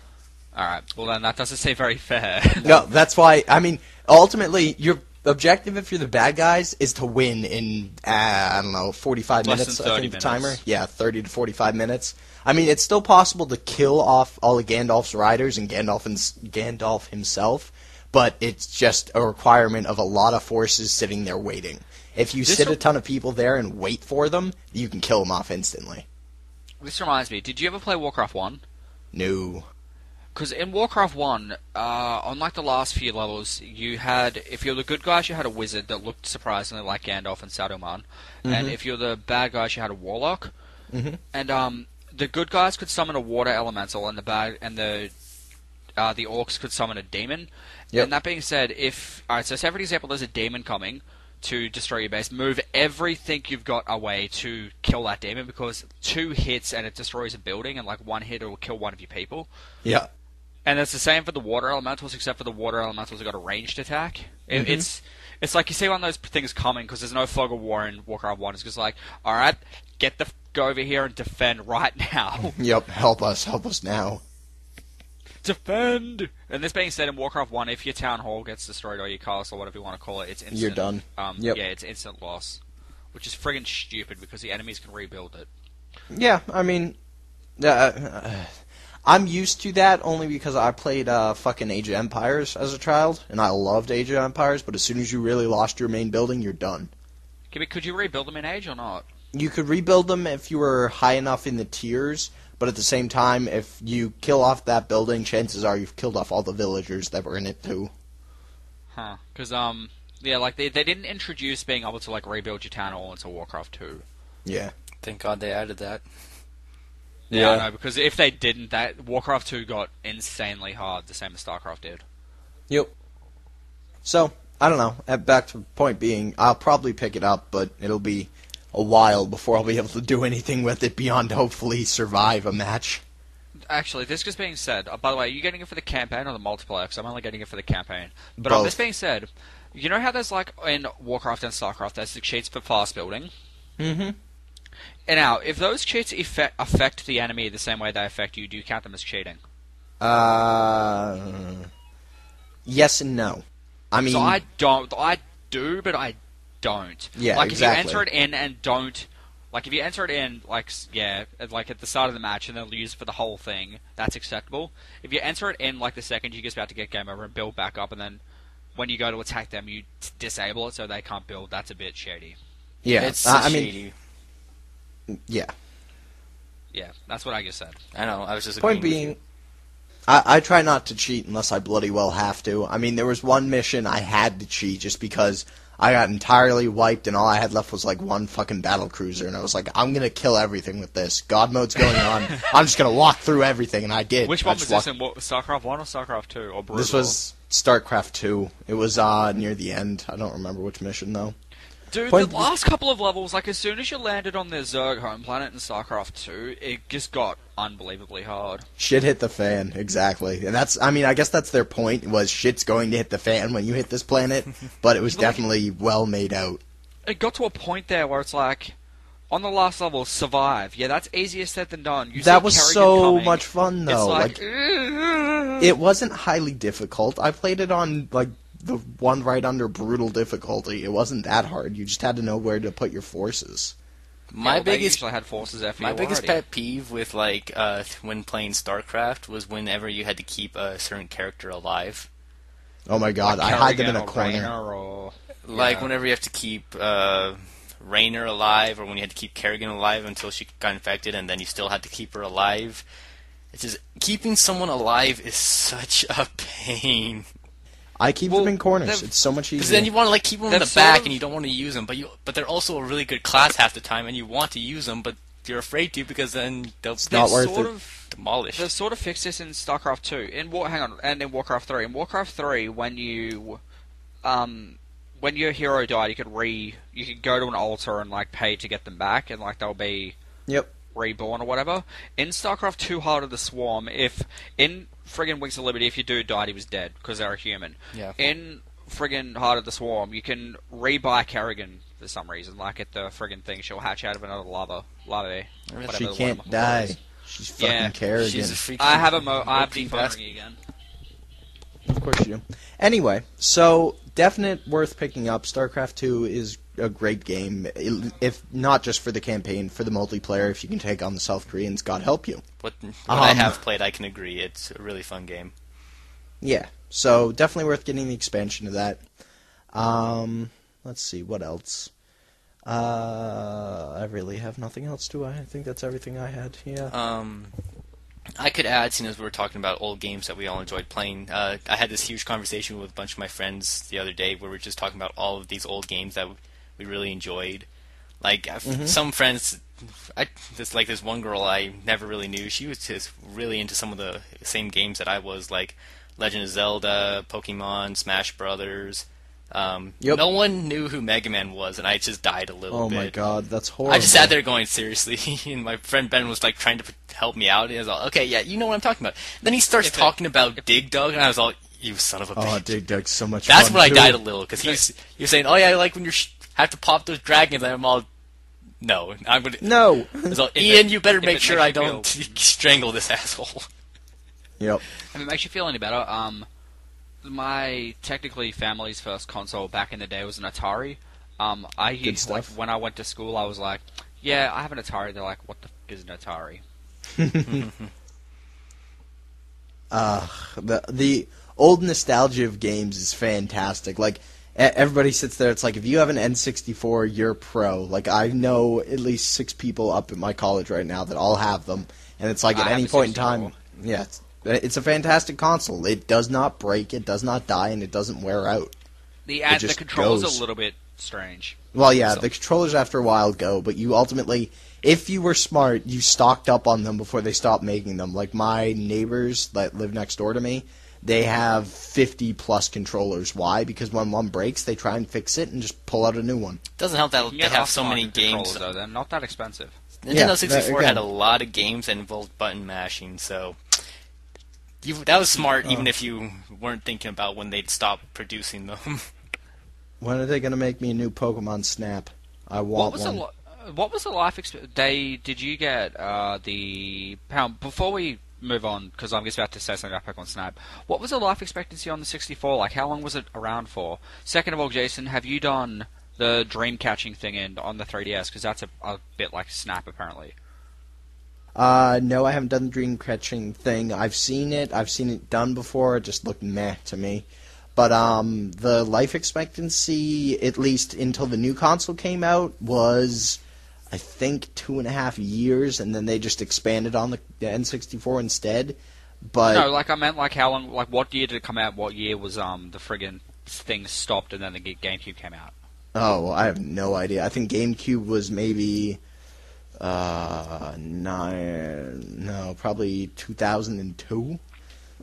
All right, well then that doesn't seem very fair. No, that's why. I mean, ultimately, your objective if you're the bad guys is to win in I don't know 45 Less minutes. than I 30 think the minutes. timer. Yeah, 30 to 45 minutes. I mean, it's still possible to kill off all of Gandalf's riders and Gandalf himself, but it's just a requirement of a lot of forces sitting there waiting. If you This sit re- a ton of people there and wait for them, you can kill them off instantly. This reminds me, did you ever play Warcraft 1? No. Because in Warcraft 1, on like the last few levels, you had, if you're the good guys, you had a wizard that looked surprisingly like Gandalf and Saruman. And if you're the bad guys, you had a warlock. Mhm. And the good guys could summon a water elemental, and the orcs could summon a demon. Yep. And that being said, alright, so say for example, there's a demon coming to destroy your base, move everything you've got away to kill that demon, because 2 hits and it destroys a building, and like 1 hit it will kill one of your people. Yeah. And it's the same for the water elementals, except for the water elementals have got a ranged attack. It's like you see one of those things coming, because there's no fog of war in Warcraft 1. It's just like, alright, go over here and defend right now. Yep. Help us now. Defend! And this being said, in Warcraft 1, if your town hall gets destroyed, or your castle, whatever you want to call it, it's instant. You're done. Yep. Yeah, it's instant loss. Which is friggin' stupid, because the enemies can rebuild it. Yeah, I mean, I'm used to that only because I played fucking Age of Empires as a child, and I loved Age of Empires, but as soon as you really lost your main building, you're done. Could you rebuild them in Age or not? You could rebuild them if you were high enough in the tiers, but at the same time, if you kill off that building, chances are you've killed off all the villagers that were in it too. Huh. Because, yeah, like, they didn't introduce being able to, like, rebuild your town all into Warcraft 2. Yeah. Thank God they added that. Yeah, I know, because if they didn't, that Warcraft 2 got insanely hard, the same as StarCraft did. Yep. So, I don't know. Back to the point being, I'll probably pick it up, but it'll be a while before I'll be able to do anything with it beyond hopefully survive a match. Actually, this just being said, by the way, are you getting it for the campaign or the multiplayer? Because I'm only getting it for the campaign. But Both. This being said, you know how there's, like, in Warcraft and StarCraft, there's the cheats for fast building? Mm-hmm. And now, if those cheats affect the enemy the same way they affect you, do you count them as cheating? Yes and no. I mean... So I do, but I don't. Yeah, like, exactly. if you enter it in and don't... Like, if you enter it in, like, yeah, like at the start of the match and they'll use it for the whole thing, that's acceptable. If you enter it in, like, the second you're just about to get game over and build back up, and then when you go to attack them, you disable it so they can't build, that's a bit shady. Yeah, It's I shady. mean... Yeah. Yeah, that's what I just said. I know, I was just Point agreeing being, with I try not to cheat unless I bloody well have to. I mean, there was one mission I had to cheat just because I got entirely wiped and all I had left was like one fucking battle cruiser, and I was like, I'm gonna kill everything with this. God mode's going on. I'm just gonna walk through everything, and I did. Which I one just was this walked- in? StarCraft 1 or StarCraft 2? Or Brutal? This was StarCraft 2. It was near the end. I don't remember which mission though. Dude, Point- the last couple of levels, like, as soon as you landed on the Zerg home planet in StarCraft 2, it just got unbelievably hard. Shit hit the fan, exactly. And that's, I mean, I guess that's their point, was shit's going to hit the fan when you hit this planet, but it was definitely well made out. It got to a point there where it's like, on the last level, survive. Yeah, that's easier said than done. You That see was Kerrigan so coming, much fun, though. It's like, It wasn't highly difficult. I played it on, like, the one right under brutal difficulty. It wasn't that hard. You just had to know where to put your forces. My they biggest usually had forces there for My you biggest already. pet peeve with like when playing StarCraft was whenever you had to keep a certain character alive. Oh my god, Like I hide them in Kerrigan a or corner. Raynor or... Like Yeah. whenever you have to keep Raynor alive, or when you had to keep Kerrigan alive until she got infected, and then you still had to keep her alive. It's just keeping someone alive is such a pain. I keep Well, them in corners. they've- It's so much Because easier. then you want to like keep them in They've the sort back, of- and you don't want to use them, but they're also a really good class half the time, and you want to use them, but you're afraid to because then they'll not be worth sort it. of demolished. They've sort of fixed this in StarCraft 2. And in Warcraft 3. In Warcraft 3, when your hero died, you could go to an altar and like pay to get them back, and like they'll be Yep. reborn or whatever. In StarCraft 2 Heart of the Swarm, if in friggin' Wings of Liberty, if your dude died, he was dead because they're a human. Yeah. In friggin' Heart of the Swarm, you can rebuy Kerrigan for some reason. Like at the friggin' thing, she'll hatch out of another larvae. Whatever She the can't one die. is. She's fucking Yeah, Kerrigan. She's a freaking I have I have OP deep bastard. again. Of course you do. Anyway, so definite worth picking up. StarCraft 2 is a great game, if not just for the campaign, for the multiplayer. If you can take on the South Koreans, God help you. What I Um, have played, I can agree. It's a really fun game. Yeah, so definitely worth getting the expansion of that. Let's see, what else? I really have nothing else, do I? I think that's everything I had, yeah. I could add, seeing as we were talking about old games that we all enjoyed playing, I had this huge conversation with a bunch of my friends the other day where we were just talking about all of these old games that we really enjoyed. Like, some friends, like this one girl I never really knew, she was just really into some of the same games that I was, like Legend of Zelda, Pokemon, Smash Brothers. Yep. No one knew who Mega Man was, and I just died a little Oh bit. my god, that's horrible. I just sat there going, seriously, and my friend Ben was like trying to help me out, and I was all, okay, yeah, you know what I'm talking about. Then he starts talking about Dig Dug, and I was all, you son of a Oh, bitch. Dig Dug's so much That's fun, when I too. died a little, because he was saying, oh yeah, I like when you have to pop those dragons, and I'm all, no, I'm gonna... No! I was all, Ian, you better if make it sure makes I you don't strangle this asshole. Yep. If it makes you feel any better, my technically family's first console back in the day was an Atari. Good stuff. When I went to school, I was like, "Yeah, I have an Atari." They're like, "What the f*** is an Atari?" The old nostalgia of games is fantastic. Like, everybody sits there, it's like, if you have an N64, you're pro. Like, I know at least 6 people up at my college right now that all have them, and it's like, at any point in time, yeah, it's a fantastic console. It does not break, it does not die, and it doesn't wear out. The controller's a little bit strange. Well, yeah, the controllers after a while go, but you ultimately, if you were smart, you stocked up on them before they stopped making them. Like, my neighbors that live next door to me, they have 50-plus controllers. Why? Because when one breaks, they try and fix it and just pull out a new one. Doesn't help that they have so many games. Though, they're not that expensive. Nintendo 64 had a lot of games that involved button mashing, so that was smart, even if you weren't thinking about when they'd stop producing them. When are they going to make me a new Pokemon Snap? I want one. What was the life expectancy? Did you get the pound before we move on? Because I'm just about to say something about Pokemon Snap. What was the life expectancy on the 64? Like, how long was it around for? Second of all, Jason, have you done the dream catching thing on the 3DS? Because that's a bit like Snap, apparently. No, I haven't done the dream catching thing. I've seen it done before. It just looked meh to me. But the life expectancy, at least until the new console came out, was, I think, 2.5 years, and then they just expanded on the N64 instead. But no, like I meant, like how long, like what year did it come out? What year was the friggin' thing stopped, and then the GameCube came out? Oh, I have no idea. I think GameCube was maybe probably 2002.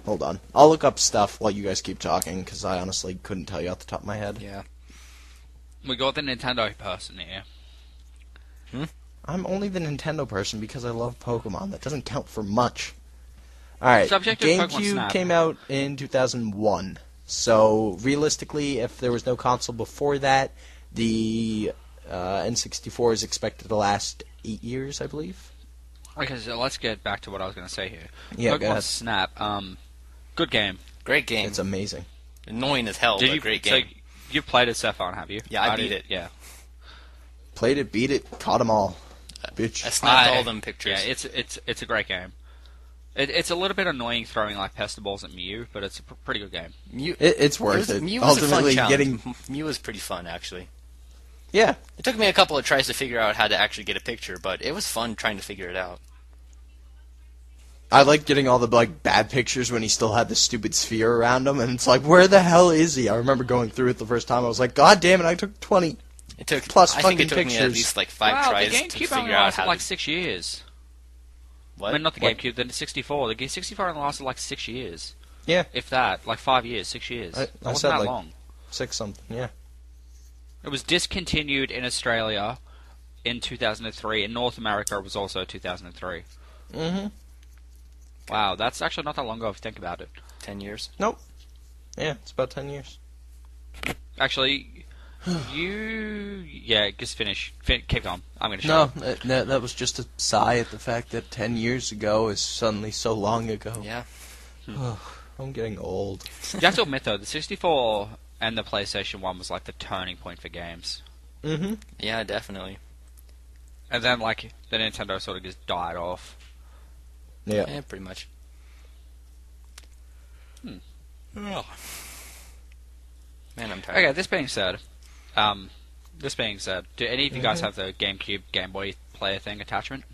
Hold on. I'll look up stuff while you guys keep talking, because I honestly couldn't tell you off the top of my head. Yeah. We got the Nintendo person here. I'm only the Nintendo person because I love Pokemon. That doesn't count for much. Alright, GameCube came out in 2001. So, realistically, if there was no console before that, the N64 is expected to last 8 years, I believe. Okay, so let's get back to what I was going to say here. Yeah, Pokemon Snap, good game. Great game. It's amazing. Annoying as hell, but great game. So you've played it, Sapphire, have you? Yeah, I beat it. Yeah. Played it, beat it, caught them all. Bitch. I snapped all them pictures. Yeah, it's a great game. It's a little bit annoying throwing like pester balls at Mew, but it's a pretty good game. It's worth it. Mew was ultimately, a fun challenge. Mew was pretty fun, actually. Yeah. It took me a couple of tries to figure out how to actually get a picture, but it was fun trying to figure it out. I like getting all the bad pictures when he still had the stupid sphere around him, and it's like, where the hell is he? I remember going through it the first time. I was like, God damn it! I took 20 plus I fucking think it took pictures. Me at least 5 tries the GameCube to figure only out lasted how. 6 years. What? I mean, not the GameCube, the 64. The 64 only lasted 6 years. Yeah. If that, 5 years, 6 years. It wasn't that long. 6 something. Yeah. It was discontinued in Australia in 2003. In North America, it was also 2003. Mm-hmm. Wow, that's actually not that long ago if you think about it. 10 years? Nope. Yeah, it's about 10 years. Actually, just finish. Keep on. I'm going to shut up. No, that was just a sigh at the fact that 10 years ago is suddenly so long ago. Yeah. I'm getting old. You have to admit, though, the 64 and the PlayStation 1 was the turning point for games. Mm-hmm. Yeah, definitely. And then, the Nintendo sort of just died off. Yeah, pretty much. Oh. Man, I'm tired. Okay, this being said, do any of you guys have the GameCube, Game Boy player thing attachment?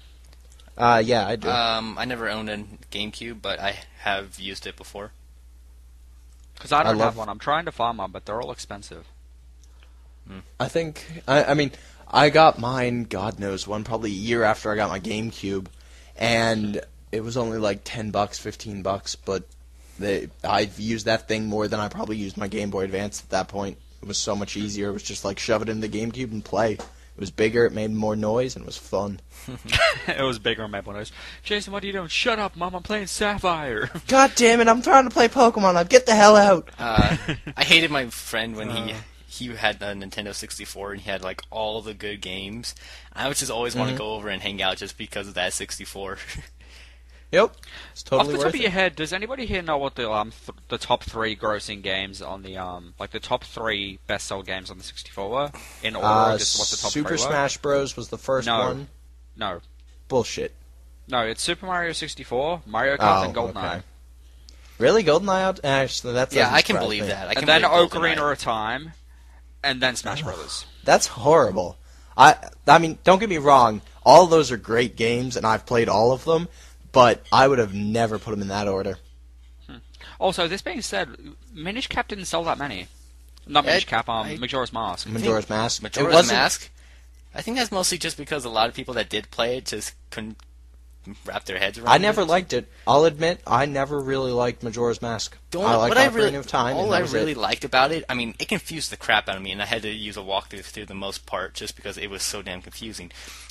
Yeah, I do. I never owned a GameCube, but I have used it before. Because I don't have one. I'm trying to find one, but they're all expensive. I think, I mean, I got mine, God knows when, probably a year after I got my GameCube, and it was only $10, $15, but I've used that thing more than I probably used my Game Boy Advance at that point. It was so much easier. It was just shove it in the GameCube and play. It was bigger, it made more noise, and it was fun. It was bigger and made more noise. Jason, what are you doing? Shut up, Mom, I'm playing Sapphire. God damn it, I'm trying to play Pokemon. Get the hell out. I hated my friend when he had a Nintendo 64 and he had all the good games. I would just always want to go over and hang out just because of that 64. Yep, it's totally Off the worth top of your head, does anybody here know what the top 3 grossing games on the the top 3 best-sold games on the 64 were in order? Just what the top Super 3 were? Smash Bros was the first one. No. Bullshit. No, it's Super Mario 64, Mario Kart, and GoldenEye. Okay. Really, GoldenEye out? Actually, that doesn't I can surprise believe me. that. I can And then believe Ocarina GoldenEye. of Time, and then Smash Brothers. That's horrible. I mean, don't get me wrong. All of those are great games, and I've played all of them. But I would have never put them in that order. Also, this being said, Minish Cap didn't sell that many. Not Minish Cap, Majora's Mask. Majora's Mask. Majora's Mask. I think that's mostly just because a lot of people that did play it just couldn't wrap their heads around it. I never liked it. I'll admit, I never really liked Majora's Mask. I liked Ocarina of Time. All and I that was really it. liked about it, I mean, it confused the crap out of me, and I had to use a walkthrough through the most part just because it was so damn confusing.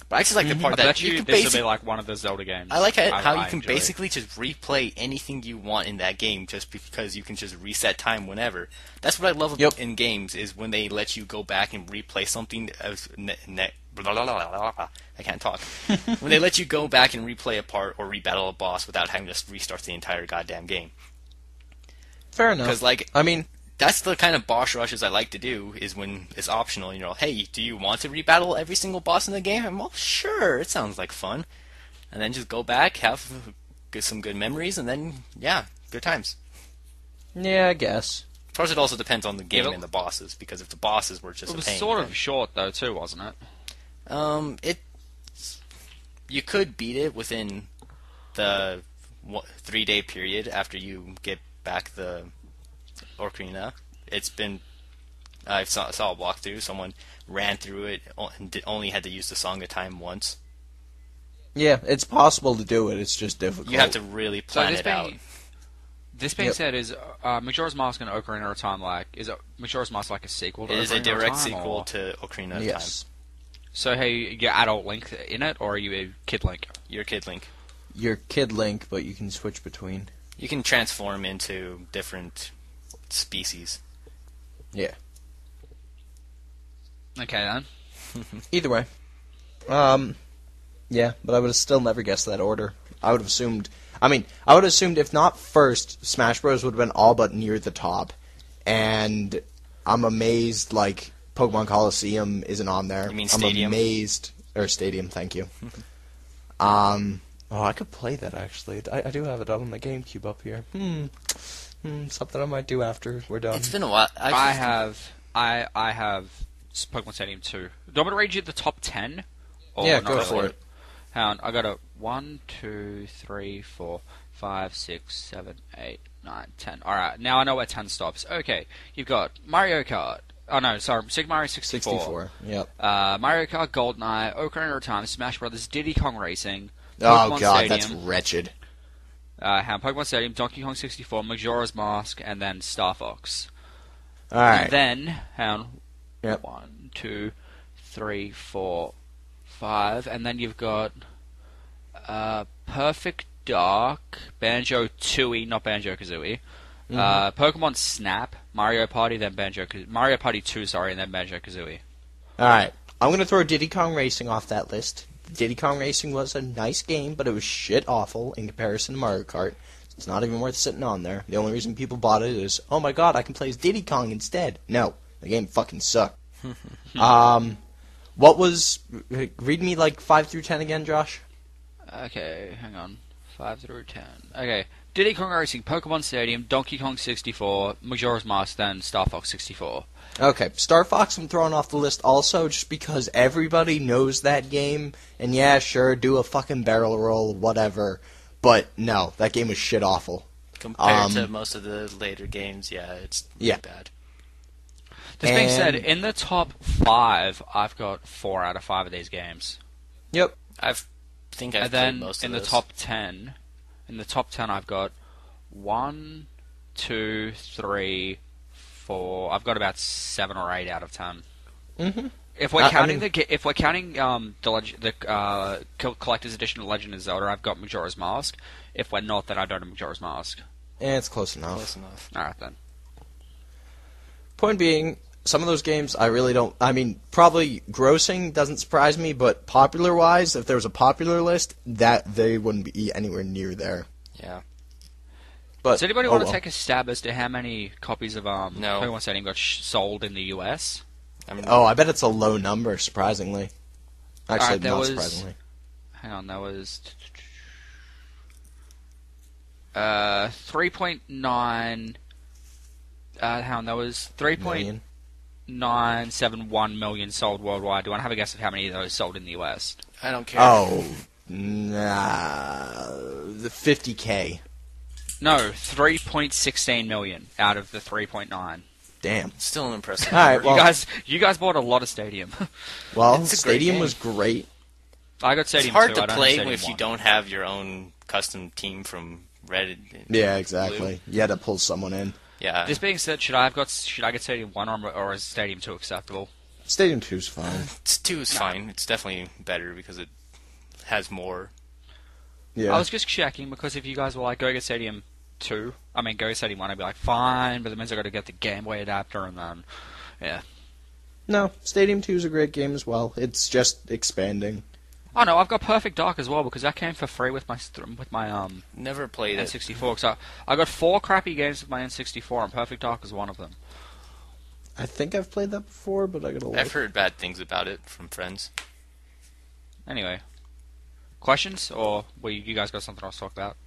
But I just like the part I that bet you you can this will basically. be like one of the Zelda games. I like how you I can enjoy. basically just replay anything you want in that game just because you can just reset time whenever. That's what I love in games is when they let you go back and replay something. I can't talk. When they let you go back and replay a part or rebattle a boss without having to restart the entire goddamn game. Fair enough. Because, like, I mean, that's the kind of boss rushes I like to do, is when it's optional. You know, hey, do you want to rebattle every single boss in the game? I'm, well, sure, it sounds like fun. And then just go back, get some good memories, and then, yeah, good times. yeah, I guess. Of course, it also depends on the game It'll- and the bosses, because if the bosses were just It was a pain, sort then- of short though too, wasn't it? You could beat it within the 3-day period after you get back the Ocarina. It's been I saw a walkthrough. Someone ran through it and only had to use the Song of Time once. Yeah, it's possible to do it. It's just difficult. You have to really plan it out. This being Yep. said, is Majora's Mask and Ocarina of Time is Majora's Mask like a sequel to It is a Ocarina of direct Time, sequel or- to Ocarina of Yes. Time. So hey, you adult Link in it, or are you a kid Link? You're Kid Link. You're Kid Link, but you can switch between. You can transform into different species. Yeah. Okay then. Either way. Yeah, but I would have still never guessed that order. I would have assumed... I mean, I would have assumed if not first, Smash Bros. Would have been all but near the top. And I'm amazed, like, Pokemon Coliseum isn't on there. You mean I'm Stadium? amazed... Or Stadium, thank you. Oh, I could play that, actually. I do have it on my GameCube up here. Something I might do after we're done. It's been a while. I have Pokemon Stadium 2. Do you want me to read you the top 10? Or Yeah, not go really? for it. Hang on, I got a 1, 2, 3, 4, 5, 6, 7, 8, 9, 10. Alright, now I know where 10 stops. Okay, you've got Mario Kart. Oh no, sorry, Super Mario 64. 64, yep. Mario Kart, GoldenEye, Ocarina of Time, Smash Brothers, Diddy Kong Racing, Oh, Pokemon God, Stadium, that's wretched. Pokemon Stadium, Donkey Kong 64, Majora's Mask, and then Star Fox. Alright. And then, hang on, Yep. 1, 2, 3, 4, 5, and then you've got Perfect Dark, Banjo-Tooie, not Banjo-Kazooie, Pokemon Snap, Mario Party, then Mario Party 2, sorry, and then Banjo-Kazooie. Alright, I'm going to throw Diddy Kong Racing off that list. Diddy Kong Racing was a nice game, but it was shit awful in comparison to Mario Kart. It's not even worth sitting on there. The only reason people bought it is, oh my god, I can play as Diddy Kong instead. No, the game fucking sucked. What was... Read me like 5 through 10 again, Josh? Okay, hang on. 5 through 10. Okay. Diddy Kong Racing, Pokemon Stadium, Donkey Kong 64, Majora's Mask, then Star Fox 64. Okay, Star Fox I'm throwing off the list also just because everybody knows that game, and yeah, sure, do a fucking barrel roll, whatever, but no, that game was shit awful. Compared to most of the later games, yeah, it's Yeah. bad. This being said, And- in the top 5, I've got 4 out of 5 of these games. Yep. I've And played then most in of the those. top 10, I've got 1, 2, 3, 4. I've got about 7 or 8 out of 10. Mm-hmm. If we're I counting mean- the collector's edition of Legend of Zelda, I've got Majora's Mask. If we're not, then I don't have Majora's Mask. It's close enough. Close enough. All right then. Point being, some of those games I really don't... I mean, probably grossing doesn't surprise me, but popular-wise, if there was a popular list, that they wouldn't be anywhere near there. Yeah. But Does anybody oh want to well. take a stab as to how many copies of No. Pokemon Stadium got sold in the US? Oh, I bet it's a low number, surprisingly. Actually, Alright, there not was- surprisingly. Hang on, that was... 3.9. Hang on, that was Million. 3.971 million sold worldwide. Do you want to have a guess of how many of those sold in the US? I don't care. Oh, nah, the 50K. No, 3.16 million out of the 3.9. Damn. Still an impressive All right, number. well- You guys bought a lot of Stadium. Well, It's a great Stadium game. was great. I got It's Stadium hard 2. I to don't have play Stadium if you 1. don't have your own custom team from Reddit. Yeah, exactly. You had to pull someone in. Yeah. This being said, should I get Stadium 1 or is Stadium 2 acceptable? Stadium 2's fine. It's 2 is fine. It's definitely better because it has more. Yeah. I was just checking because if you guys were like, go get Stadium 2, I mean, go get Stadium 1, I'd be like, fine, but that means I got to get the Game Boy adapter and then, yeah. No, Stadium 2 is a great game as well. It's just expanding. Oh no, I've got Perfect Dark as well because that came for free with my Never played it. N64. So I got 4 crappy games with my N64, and Perfect Dark is one of them. I think I've played that before, but I gotta look. I've heard bad things about it from friends. Anyway, questions or you guys got something else to talk about?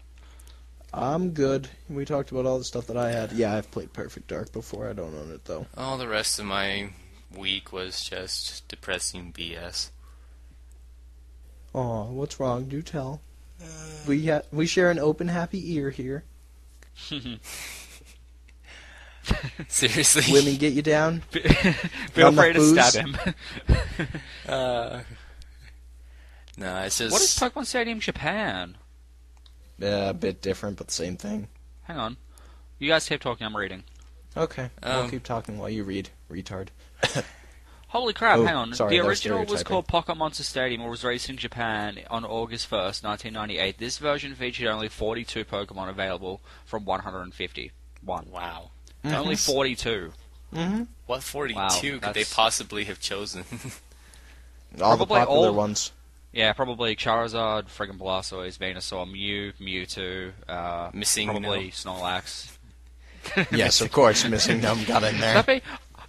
I'm good. We talked about all the stuff that I had. Yeah, I've played Perfect Dark before. I don't own it, though. All the rest of my week was just depressing BS. Aw, what's wrong? Do tell. We share an open, happy ear here. Seriously. Women get you down? Feel On the free to booze? stab him. No, it's just. What is Pokemon Stadium Japan? Yeah, a bit different, but same thing. Hang on. You guys keep talking, I'm reading. Okay, I'll Um, keep talking while you read, retard. Holy crap, Oh, hang on. sorry, The that was original was stereotyping. called Pocket Monster Stadium and was released in Japan on August 1st, 1998. This version featured only 42 Pokemon available from 151. Wow. Only 42. Mm-hmm. What 42 Wow, could they that's- possibly have chosen? All the Probably popular all- ones. Yeah, probably Charizard, friggin' Blastoise, Venusaur, Mew, Mewtwo, Missing probably no. Snorlax. Yes, of course, Missing Gnome got in there.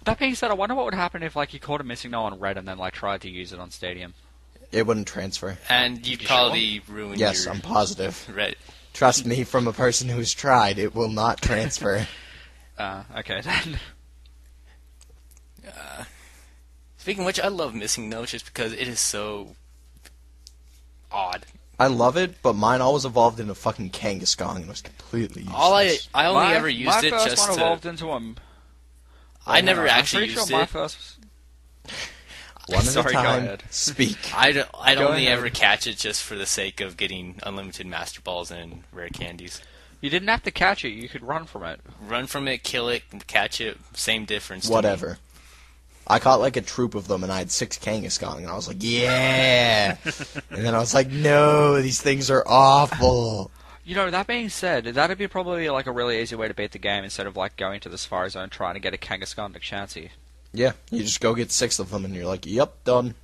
That being said, I wonder what would happen if like you caught a Missing No on Red and then like tried to use it on Stadium. It wouldn't transfer. And you'd You probably ruin Yes, your I'm positive. Reddit. Trust me, from a person who's tried, it will not transfer. Okay then. Speaking of which, I love Missing No just because it is so odd. I love it, but mine always evolved into fucking Kangaskhan and was completely useless. All I only ever my used it first just one to. evolved into a. I never I'm actually pretty used sure my it. first. One at Sorry, a go time. ahead. Speak. I'd Go only ahead. ever catch it just for the sake of getting unlimited Master Balls and rare candies. You didn't have to catch it; you could run from it. Run from it, kill it, catch it, same difference. to me. Whatever. I caught like a troop of them, and I had 6 Kangaskhan, and I was like, yeah! And then I was like, no, these things are awful. You know, that being said, that'd be probably like a really easy way to beat the game instead of like going to the Safari Zone trying to get a Kangaskhan and a Chansey. Yeah, you just go get 6 of them, and you're like, yep, done.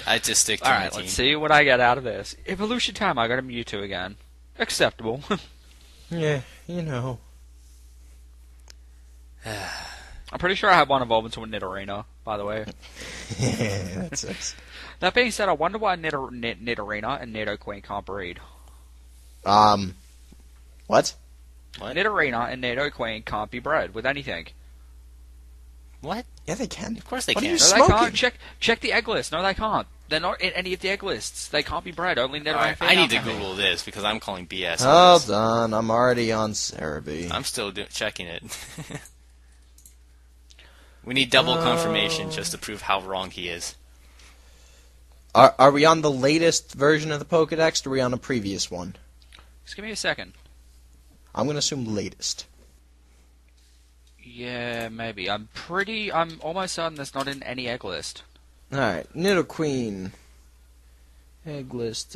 I just stick to All my right, team. let's see what I get out of this. Evolution time, I got a Mewtwo again. Acceptable. Yeah, you know. I'm pretty sure I had one evolve into a Nidorina, by the way. That sucks. That being said, I wonder why Nidorina and Nidoqueen can't breed. What? What? Nidorina and Nidoqueen can't be bred with anything. What? Yeah, they can. Of course they What are can. you No, Smoking. they can't. Check the egg list. No, they can't. They're not in any of the egg lists. They can't be bred. Only Nidorina. Alright, I female need to can be. Google this because I'm calling BS. on Hold this. on, I'm already on Cerebi. I'm still checking it. We need double confirmation just to prove how wrong he is. Are we on the latest version of the Pokedex, or are we on a previous one? Just give me a second. I'm going to assume latest. Yeah, maybe. I'm almost certain that's not in any egg list. Alright, Nidoqueen. Egg list.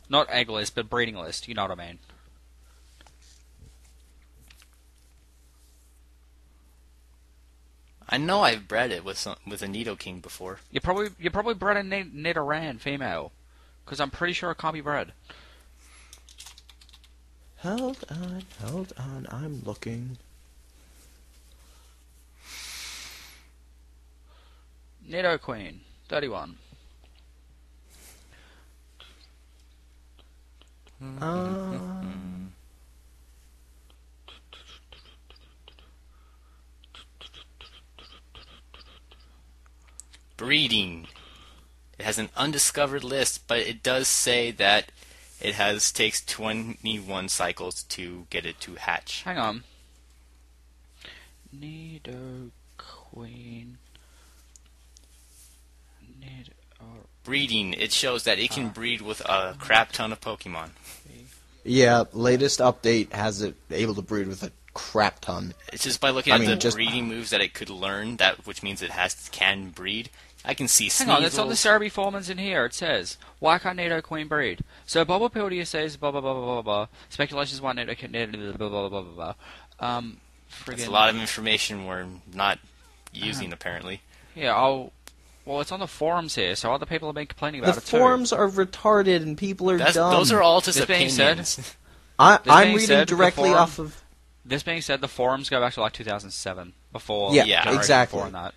Not egg list, but breeding list. You know what I mean. I know I've bred it with a Nidoking before. You probably bred a Nidoran female, because I'm pretty sure it can't be bred. Hold on, I'm looking. Nidoqueen, 31. breeding. It has an undiscovered list, but it does say that it takes 21 cycles to get it to hatch. Hang on. Nidoqueen. Breeding. It shows that it can breed with a crap ton of Pokemon. Yeah, latest update has it able to breed with a crap ton. It's just by looking at the breeding moves that it could learn, which means it can breed. I can see Sneasel. Hang on, it's on the Cerebi Formans in here. It says, why can't Nidoqueen breed? So Bulbapedia says blah blah blah blah blah blah. Speculations why Nidoqueen blah blah blah blah blah. That's a lot of information we're not using apparently. Yeah, well, it's on the forums here, so other people have been complaining about it too. The forums are retarded and people are dumb. Those are all just This being opinions. said, I'm reading directly off of... This being said, the forums go back to like 2007, before Yeah, exactly. Before that.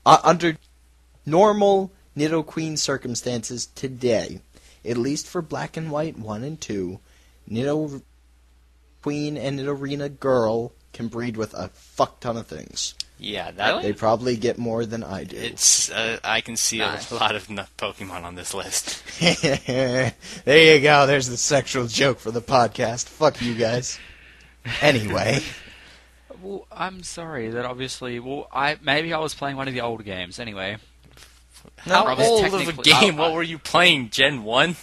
Under normal Nidoqueen circumstances today, at least for Black and White 1 and 2, Nidoqueen and Nidorina Girl can breed with a fuck ton of things. Yeah, They probably get more than I do. It's I can see a lot of Pokemon on this list. There you go. There's the sexual joke for the podcast. Fuck you guys. Anyway. Well, I'm sorry that obviously. Well, maybe I was playing one of the older games. Anyway. How old of a game? What were you playing? Gen 1?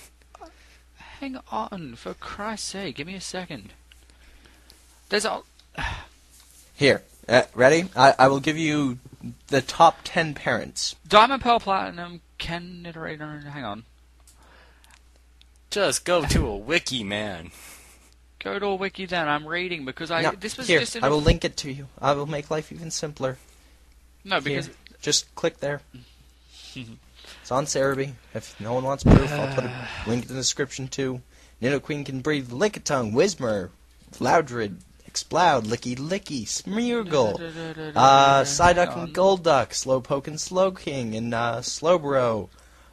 Hang on, for Christ's sake, give me a second. There's a... Here, ready? I will give you the top 10 parents. Diamond, Pearl, Platinum, hang on. Just go to a wiki, man. Go to a wiki then, I'm reading, because this was here, just in I will link it to you. I will make life even simpler. No, because... Here, just click there. It's on Cerebi. If no one wants proof, I'll put a link in the description too. Nidoqueen can breed Lickitung, Whismur, Loudred, Exploud, Licky Licky, Smeargle, Psyduck and Golduck, Slowpoke and Slowking, and Slowbro,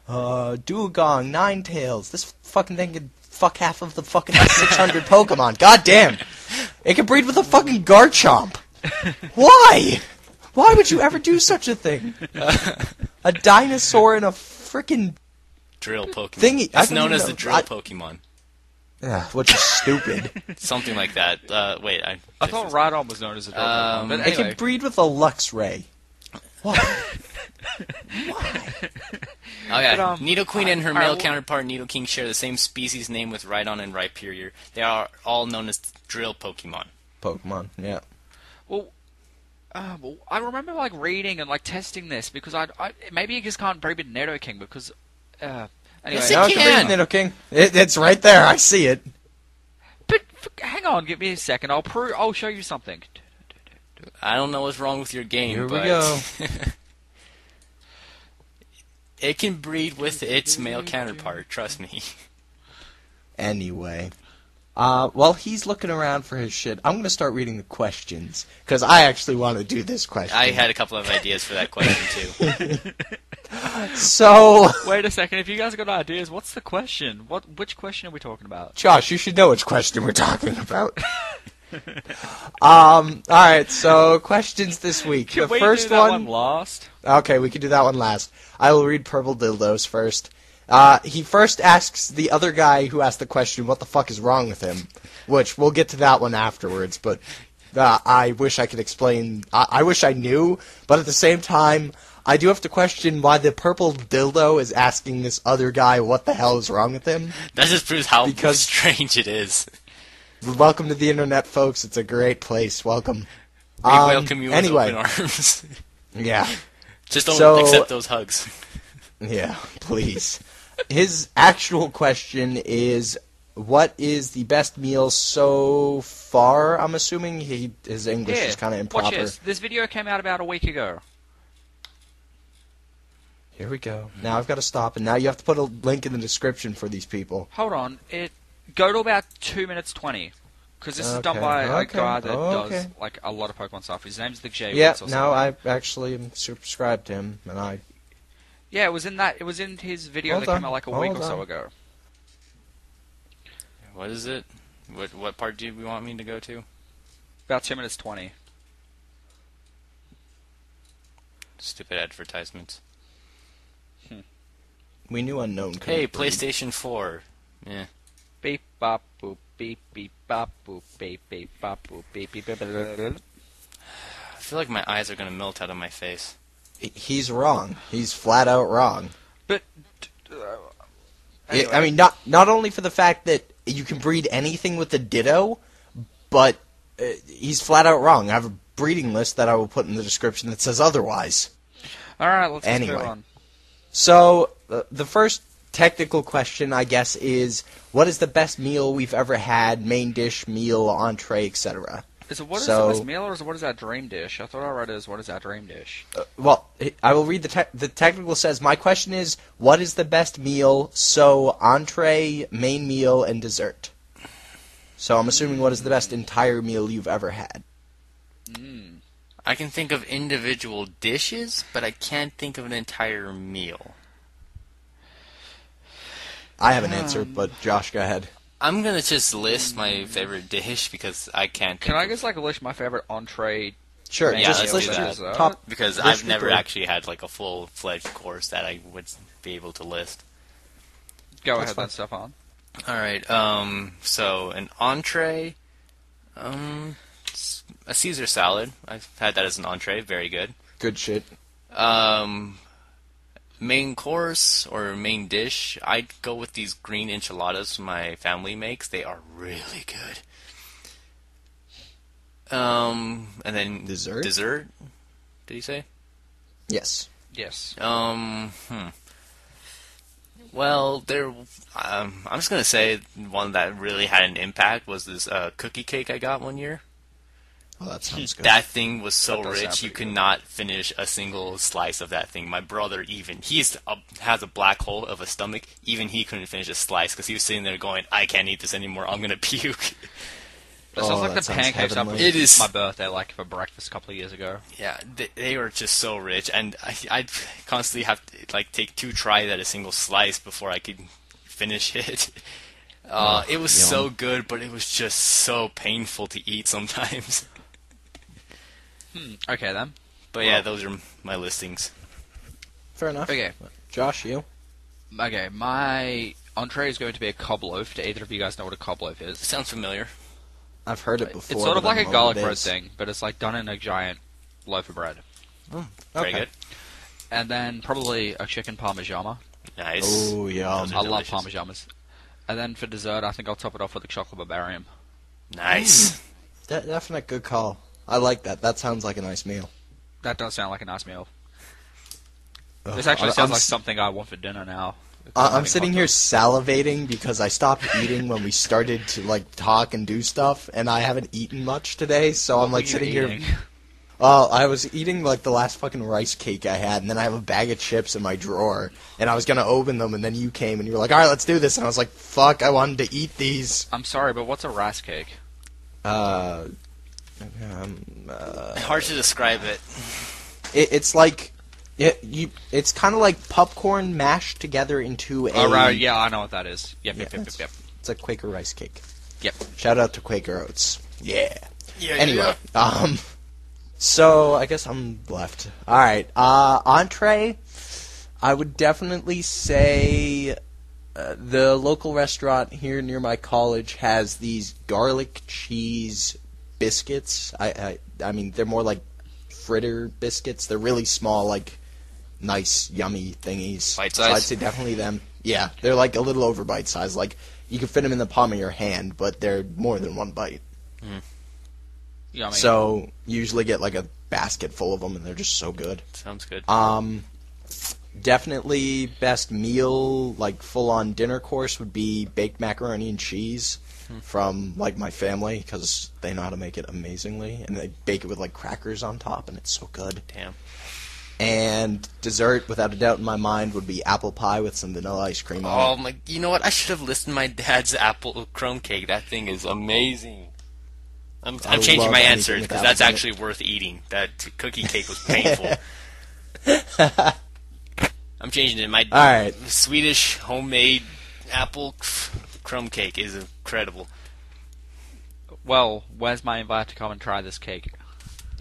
Dewgong, Ninetales. This fucking thing can fuck half of the fucking 600 Pokemon. God damn! It can breed with a fucking Garchomp. Why? Why would you ever do such a thing? A dinosaur and a frickin' drill Pokemon. Thingy. It's known as the drill Pokemon. Yeah, which is stupid. Something like that. Wait, I thought Rhydon was known as a drill Pokemon. But It anyway. can breed with a Luxray. Why? Why? Oh yeah, But, Nidoqueen and her male counterpart Nidoking share the same species name with Rhydon and Rhyperior. They are all known as drill Pokemon. Pokemon, yeah. Well, I remember like reading and like testing this because I maybe you just can't breed with Nidoking because anyway. Yes, No, it it can. can breed Nidoking. It's right there. I see it. But hang on, give me a second. I'll show you something. I don't know what's wrong with your game. Here we but go. It can breed with its male counterpart. Trust me. Anyway. While he's looking around for his shit, I'm going to start reading the questions, because I actually want to do this question. I had a couple of ideas for that question, too. So... Wait a second, if you guys got ideas, what's the question? Which question are we talking about? Josh, you should know which question we're talking about. Alright, so questions this week. Can the we first do that one last? Okay, we can do that one last. I will read Purple Dildos first. He first asks the other guy who asked the question, what the fuck is wrong with him? Which, we'll get to that one afterwards, but I wish I could explain. I wish I knew, but at the same time, I do have to question why the Purple Dildo is asking this other guy what the hell is wrong with him. That just proves how strange it is. Welcome to the internet, folks. It's a great place. Welcome. We welcome you anyway. with open arms. Yeah. Just don't accept those hugs. Yeah, please. His actual question is, what is the best meal so far? I'm assuming his English is kind of improper. Watch this. This video came out about a week ago. Here we go. Now I've got to stop, and now you have to put a link in the description for these people. Hold on. Go to about 2 minutes 20. Because this is done by a guy that does like a lot of Pokemon stuff. His name's the J. Yeah, now I actually am subscribed to him, and I... Yeah, it was in that. It was in his video that came out like a week or so ago. What is it? What part do you want me to go to? About 2 minutes 20. Stupid advertisements. We knew unknown. couldn't Hey, breed. PlayStation 4. Yeah. Beep bop boop beep beep bop boop beep beep bop boop beep beep beep. I feel like my eyes are gonna melt out of my face. He's wrong. He's flat out wrong. But I mean, not only for the fact that you can breed anything with a Ditto, but he's flat out wrong. I have a breeding list that I will put in the description that says otherwise. all right, let's just Anyway. go on. So, the first technical question, I guess, is what is the best meal we've ever had? Main dish, meal, entree, etc. Is it what is So- the best meal, or is it what is that dream dish? I thought I read it as what is that dream dish? Well, I will read the technical says, my question is, what is the best meal? So, entree, main meal, and dessert. So, I'm assuming what is the best entire meal you've ever had? I can think of individual dishes, but I can't think of an entire meal. I have an answer, but Josh, go ahead. I'm gonna just list my favorite dish because I can't. Can think I of- just list my favorite entree? Sure, Yeah, just let's list do your that. top. Because list I've your never three. actually had like a full-fledged course that I would be able to list. Go That's ahead, fine. then, Stefan. All right. So an entree, a Caesar salad. I've had that as an entree. Very good. Good shit. Main course or main dish, I'd go with these green enchiladas my family makes. They are really good. And then Dessert? Dessert? Did he say? Yes. Yes. Well, I'm just gonna say one that really had an impact was this cookie cake I got one year. Oh, that sounds good. That thing was so That does sound rich, you pretty could good. not finish a single slice of that thing. My brother has a black hole of a stomach. Even he couldn't finish a slice because he was sitting there going, "I can't eat this anymore. I'm gonna puke." That sounds Oh, like that the sounds pancakes I heavenly. put It is- my birthday, for breakfast a couple of years ago. Yeah, they were just so rich, and I'd constantly have to take 2 tries at a single slice before I could finish it. It was yum. so good, but it was just so painful to eat sometimes. Okay, then. But yeah, Well- those are my listings. Fair enough. Okay. Josh, you? Okay, my entree is going to be a cob loaf. Do either of you guys know what a cob loaf is? Sounds familiar. I've heard it before. It's sort of but I like a don't know garlic what it bread is. thing, but it's done in a giant loaf of bread. Very Okay. good. And then probably a chicken parmigiana. Nice. Oh, yum. Those are I love delicious. parmigianas. And then for dessert, I think I'll top it off with a chocolate barbarian. Nice. Definite good call. I like that. That sounds like a nice meal. That does sound like a nice meal. Ugh, This actually I'm sounds like s- something I want for dinner now. I'm sitting here salivating because I stopped eating when we started to talk and do stuff, and I haven't eaten much today. So I'm sitting here. Well, I was eating the last fucking rice cake I had, and then I have a bag of chips in my drawer, and I was gonna open them, and then you came and you were like, "All right, let's do this," and I was like, "Fuck, I wanted to eat these." I'm sorry, but what's a rice cake? Hard to describe it. It's it's kind of like popcorn mashed together into a. Oh, right, yeah, I know what that is. Yep, Yeah, yep, yep, yep, yep. It's a Quaker rice cake. Yep. Shout out to Quaker Oats. Yeah. Yeah. Anyway, so I guess I'm left. All right, entree. I would definitely say the local restaurant here near my college has these garlic cheese biscuits. I mean, they're more like fritter biscuits. They're really small, nice, yummy thingies. Bite So size? I'd say definitely them. Yeah, they're a little over bite size. You can fit them in the palm of your hand, but they're more than one bite. Yeah, I mean, So you usually get a basket full of them, and they're just so good. Sounds good. Definitely best meal, full on dinner course would be baked macaroni and cheese from my family because they know how to make it amazingly, and they bake it with crackers on top, and it's so good. Damn. And dessert, without a doubt in my mind, would be apple pie with some vanilla ice cream on it. Oh my! You know what? I should have listed my dad's apple crumb cake. That thing is amazing. I'm I changing love my anything answer with because apples that's in it. actually worth eating. That cookie cake was painful. I'm changing it. My All right. Swedish homemade apple crumb cake is incredible. well, where's my invite to come and try this cake?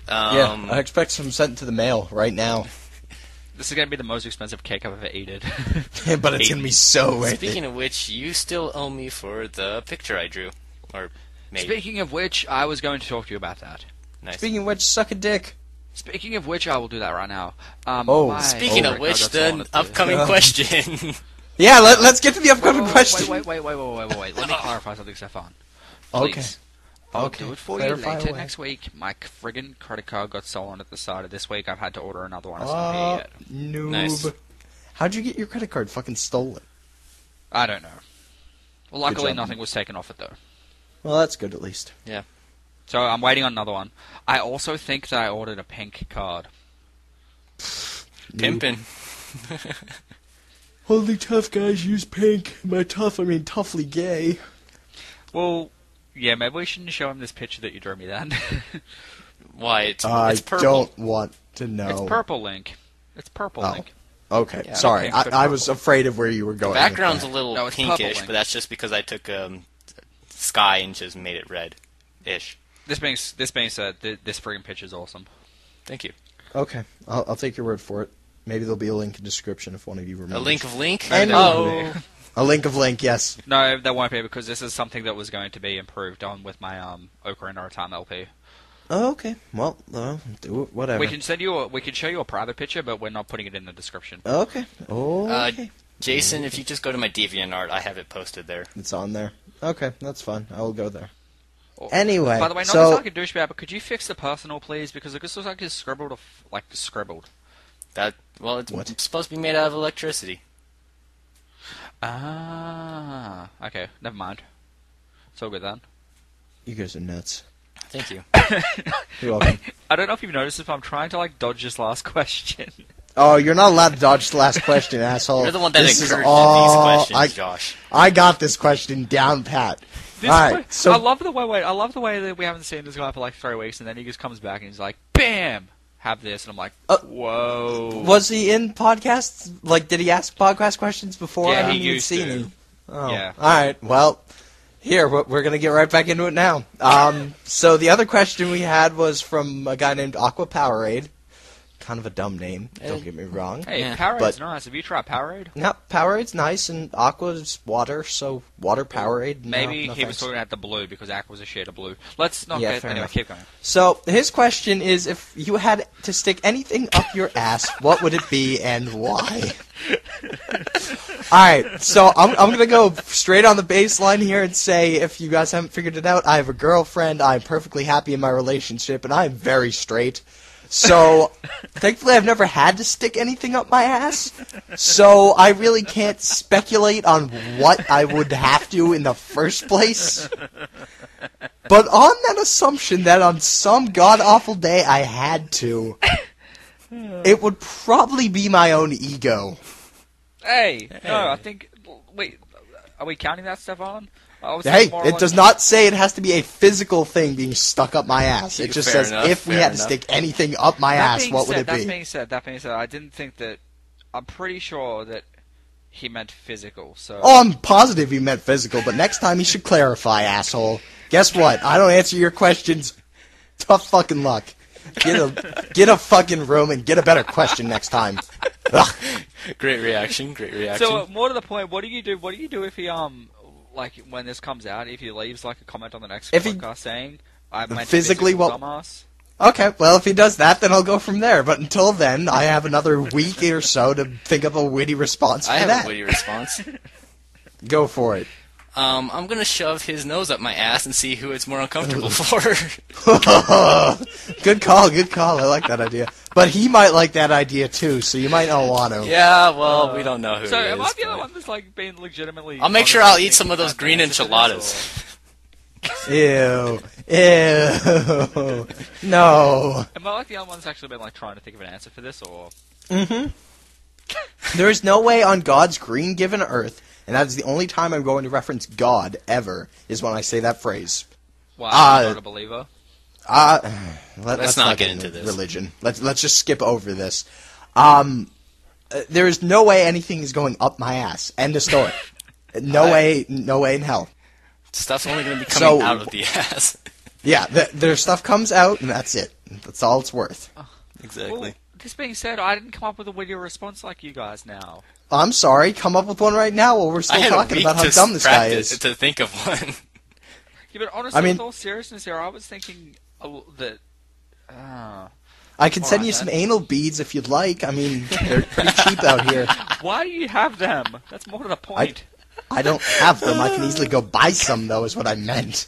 Yeah, I expect some sent to the mail right now. This is gonna be the most expensive cake I've ever eaten. But it's gonna be so worth Speaking it. of which, you still owe me for the picture I drew, or made. Speaking of which, I was going to talk to you about that. Nice. Speaking of which, suck a dick. Speaking of which, I will do that right now. Speaking of which, the upcoming question. Yeah, let's get to the upcoming question. Wait. Let me clarify something, Stefan. Okay. Please. I'll Okay. do it for Clarify you later away. next week. My friggin' credit card got stolen at the start of this week. I've had to order another one. It's not here yet. Noob. Nice. How'd you get your credit card fucking stolen? I don't know. Well, luckily job. nothing was taken off it though. Well, that's good at least. So I'm waiting on another one. I also think that I ordered a pink card. Pimpin'. Only tough guys use pink. By tough, I mean toughly gay. Well, yeah, maybe we shouldn't show him this picture that you drew me then. Why? It's I purple. don't want to know. It's purple, Link. It's purple, Oh. Link. Okay, Yeah, sorry. pink, but I was purple. afraid of where you were going. The with background's a that. little No, it's pinkish, purple. but that's just because I took sky and just made it red-ish. This being said, this friggin' picture's awesome. Thank you. Okay, I'll take your word for it. Maybe there'll be a link in the description if one of you remembers. A link of Link? And- Oh. A link of link, yes. No, that won't be because this is something that was going to be improved on with my Ocarina of Time LP. Oh, okay. Well, do it. Whatever. We can show you a private picture, but we're not putting it in the description. Okay. Okay. Jason, if you just go to my DeviantArt, I have it posted there. It's on there. Okay, that's fine. I will go there. Or- Anyway, By the way, not so- to sound like a douchebag, but could you fix the personal, please? Because it looks like it's scribbled, scribbled. It's What? supposed to be made out of electricity. Ah, okay, never mind. It's all good then. You guys are nuts. Thank you. You're welcome. I don't know if you've noticed if I'm trying to dodge this last question. Oh, you're not allowed to dodge the last question, asshole. You're the one that This is encouraged all- these questions, Josh. I got this question down pat. This Alright, so I love the way that we haven't seen this guy for like 3 weeks, and then he just comes back and he's like, "Bam, have this," and I'm like, "Whoa." was he in podcasts? Like, did he ask podcast questions before? Yeah, I he haven't even used seen to. him. Oh, Yeah. All right. Well, here we're gonna get right back into it now. So the other question we had was from a guy named Aqua Powerade. Kind of a dumb name. Don't get me wrong. Hey, Yeah. Powerade's But- nice. Have you tried Powerade? No, Powerade's nice, and Aqua's water, so water Powerade. No, Maybe no he was thanks. talking about the blue because Aqua's a shade of blue. Let's not Yeah, get fair anyway. enough. Keep going. So his question is, if you had to stick anything up your ass, what would it be and why? Alright, so I'm going to go straight on the baseline here and say, if you guys haven't figured it out, I have a girlfriend, I'm perfectly happy in my relationship, and I'm very straight. So, thankfully I've never had to stick anything up my ass, so I really can't speculate on what I would have to in the first place. But on that assumption that on some god-awful day I had to, it would probably be my own ego. Hey, no, I think. Wait, are we counting that stuff on? I was Hey, thinking more it like- does not say it has to be a physical thing being stuck up my ass. It just Fair says enough, if we fair had to enough. stick anything up my That ass, being what would said, it that be? being said, I didn't think that. I'm pretty sure that he meant physical. So. Oh, I'm positive he meant physical, but next time he should clarify, asshole. Guess what? I don't answer your questions. Tough fucking luck. Get a fucking room and get a better question next time. Ugh. Great reaction. So more to the point, what do you do? What do you do if he like when this comes out? If he leaves like a comment on the next If he- podcast saying, "I meant Physically, physical well- dumbass." Okay, well, if he does that, then I'll go from there. But until then, I have another week or so to think of a witty response for I have that. a witty response. Go for it. I'm gonna shove his nose up my ass and see who it's more uncomfortable for. Good call, good call. I like that idea. But he might like that idea too, so you might not want to. Yeah, well, we don't know who So it is. am I the but- other one that's like being legitimately? I'll make sure I'll eat some of those green enchiladas. Ew. Ew. No. Am I like the other one that's actually been like trying to think of an answer for this, or? There is no way on God's green given earth, and that is the only time I'm going to reference God ever, is when I say that phrase. Wow, I'm not a believer. Let's not get into this. religion. Let's just skip over this. There is no way anything is going up my ass. End of story. No way in hell. Stuff's only gonna be coming So- out of the ass. Yeah, their stuff comes out, and that's it. That's all it's worth. Exactly. Well, This being said, I didn't come up with a witty response like you guys now. I'm sorry, come up with one right now while we're I still had talking a week about how to dumb this guy practice is. to think of one. Yeah, but honestly, I mean- with all seriousness here, I was thinking that... I can send Alright, you some then. anal beads if you'd like. I mean, they're pretty cheap out here. Why do you have them? That's more to the point. I don't have them. I can easily go buy some, though, is what I meant.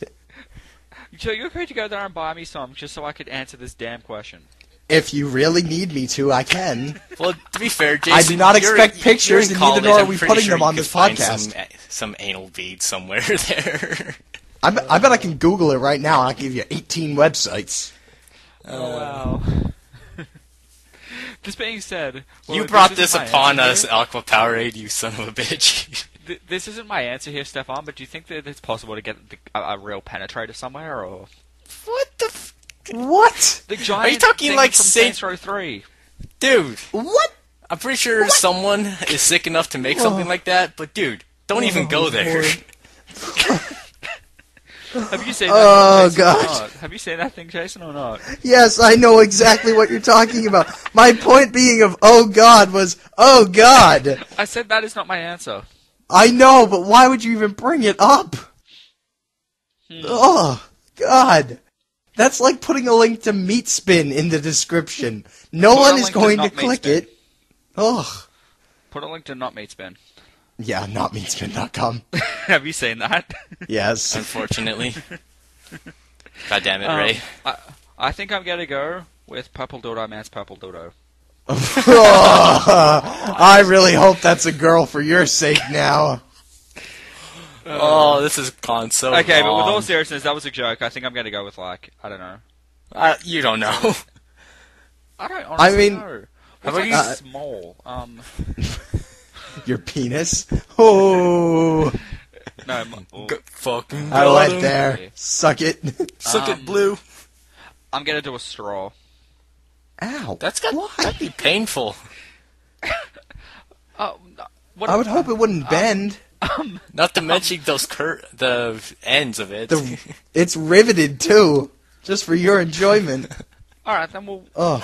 So you're going to go there and buy me some just so I could answer this damn question. If you really need me to, I can. Well, to be fair, Jason, I do not you're- expect you're pictures, in and neither college. nor are I'm we pretty putting sure them you on could this find podcast. some anal beads somewhere there. I bet I can Google it right now, and I'll give you 18 websites. Oh, wow. This being said... well, You brought isn't this my upon answer us, here. Aqua Powerade, you son of a bitch. This isn't my answer here, Stefan, but do you think that it's possible to get a real penetrator somewhere, or... What the f... What? The giant talking thing like from Saint- Saints Row 3? Dude, What? I'm pretty sure someone is sick enough to make something like that, but dude, don't even go there. Lord. Have you seen that Oh, thing, Jason, or God. not? Have you seen that thing, Jason, or not? Yes, I know exactly what you're talking about. My point being of, oh God, was, oh God. I said that is not my answer. I know, but why would you even bring it up? Oh, God. That's like putting a link to Meat Spin in the description. No Put a one is link to going to Not Meat click Spin. it. Ugh. Put a link to Not Meat Spin. Yeah, notmeatspin.com. Have you seen that? Yes. Unfortunately. God damn it, Ray. I think I'm gonna go with Purple Dildo Man's Purple Dildo. I really hope that's a girl for your sake now. Oh, this has gone so Okay, but with wrong. all seriousness, that was a joke. I think I'm gonna go with, like, I don't know. You don't know. I don't honestly mean, know. how What's about like you- small? Your penis? Oh, No, Fucking I got went him. there. Suck it. Suck Um, it, Blue. I'm gonna do a straw. Ow. That'd be painful. Oh, no, what I would hope it wouldn't bend. Not to mention those the ends of it. It's riveted too, just for your enjoyment. Alright, then we'll... Oh,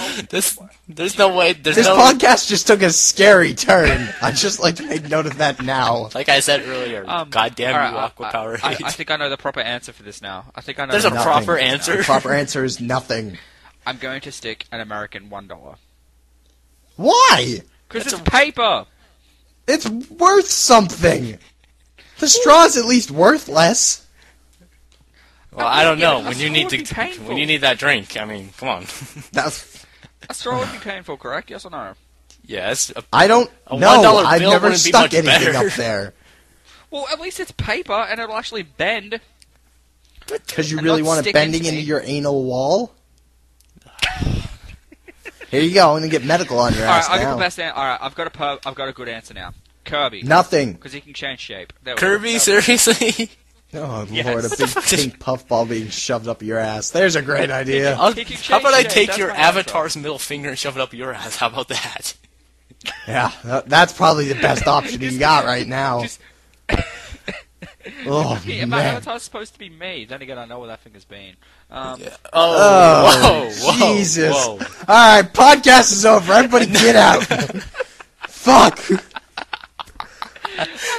There's no way. There's this no. podcast just took a scary turn. I just like to make note of that now. Like I said earlier, goddamn alright, you, Aqua Power. I think I know the proper answer for this now. I think I know There's the a Nothing. proper answer. The proper answer is nothing. I'm going to stick an American $1. Why? Because it's paper! It's worth something. The straw's at least worth less. Well, I don't know. Yeah, When you that's need would be painful. when you need that drink, I mean, come on. That's. A straw would be painful, correct? Yes or no? Yes. I don't A know. $1 I've bill never wouldn't be stuck much anything better. up there. Well, at least it's paper, and it'll actually bend. Because you And really not want it stick bending into into me. your anal wall? Here you go. I'm gonna get medical on your Alright, ass I'll get now. the best answer. Alright, I've got a good answer now. Kirby. Nothing. Because he can change shape. There we Kirby, go. seriously? Oh Yes. lord, a What big fuck is- pink puffball being shoved up your ass. There's a great idea. I'll- He can how about I change shape, take that's your my answer. avatar's middle finger and shove it up your ass? How about that? Yeah, that's probably the best option you got right now. Just- Oh Yeah, my man. avatar's supposed to be me. Then again, I know where that finger's been. Oh, whoa, Jesus. whoa. Alright, podcast is over. Everybody get out. Fuck.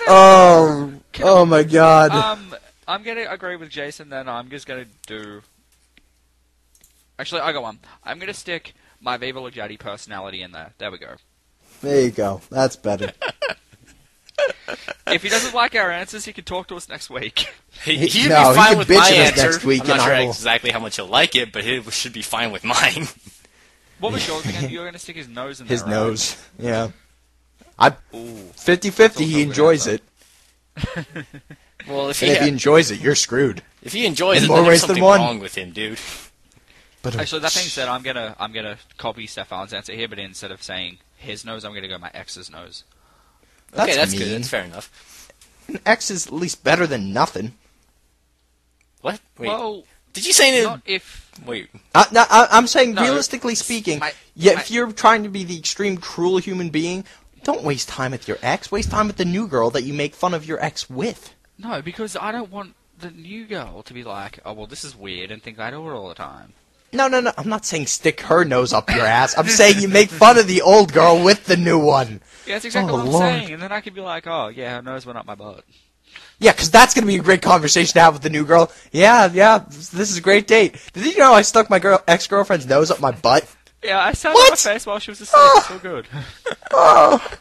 Oh my god. I'm gonna agree with Jason. Then I'm just gonna do. Actually, I got one. I'm gonna stick my Viva La Jetty personality in there. There we go. There you go. That's better. If he doesn't like our answers, he can talk to us next week. He'd No, he be fine can with bitch my at us answer. next week I'm not and sure I will- exactly how much he'll like it, but he should be fine with mine. What was yours again? You were gonna stick his nose in there. His right? nose. Yeah. Ooh. 50-50, That's he also a good enjoys answer. it. Well, if And if he he enjoys it, you're screwed. enjoys in it, more then there's ways than something one. wrong with him, dude. But Actually, that being said, I'm gonna copy Stefan's answer here, but instead of saying his nose, I'm gonna go my ex's nose. That's Okay, that's mean. good. That's fair enough. An X is at least better than nothing. What? Wait, Well, did you say not if. Wait, I'm saying, No, realistically speaking, my- if you're trying to be the extreme cruel human being, don't waste time with your ex. Waste time with the new girl that you make fun of your ex with. No, because I don't want the new girl to be like, oh, well, this is weird, and think I do it all the time. No. I'm not saying stick her nose up your ass. I'm saying you make fun of the old girl with the new one. Yeah, that's exactly what I'm Lord. saying. And then I could be like, oh, yeah, her nose went up my butt. Yeah, because that's going to be a great conversation to have with the new girl. Yeah, this is a great date. Did you know I stuck my ex-girlfriend's nose up my butt? Yeah, I sat on What? her face while she was asleep. It's all good. Oh.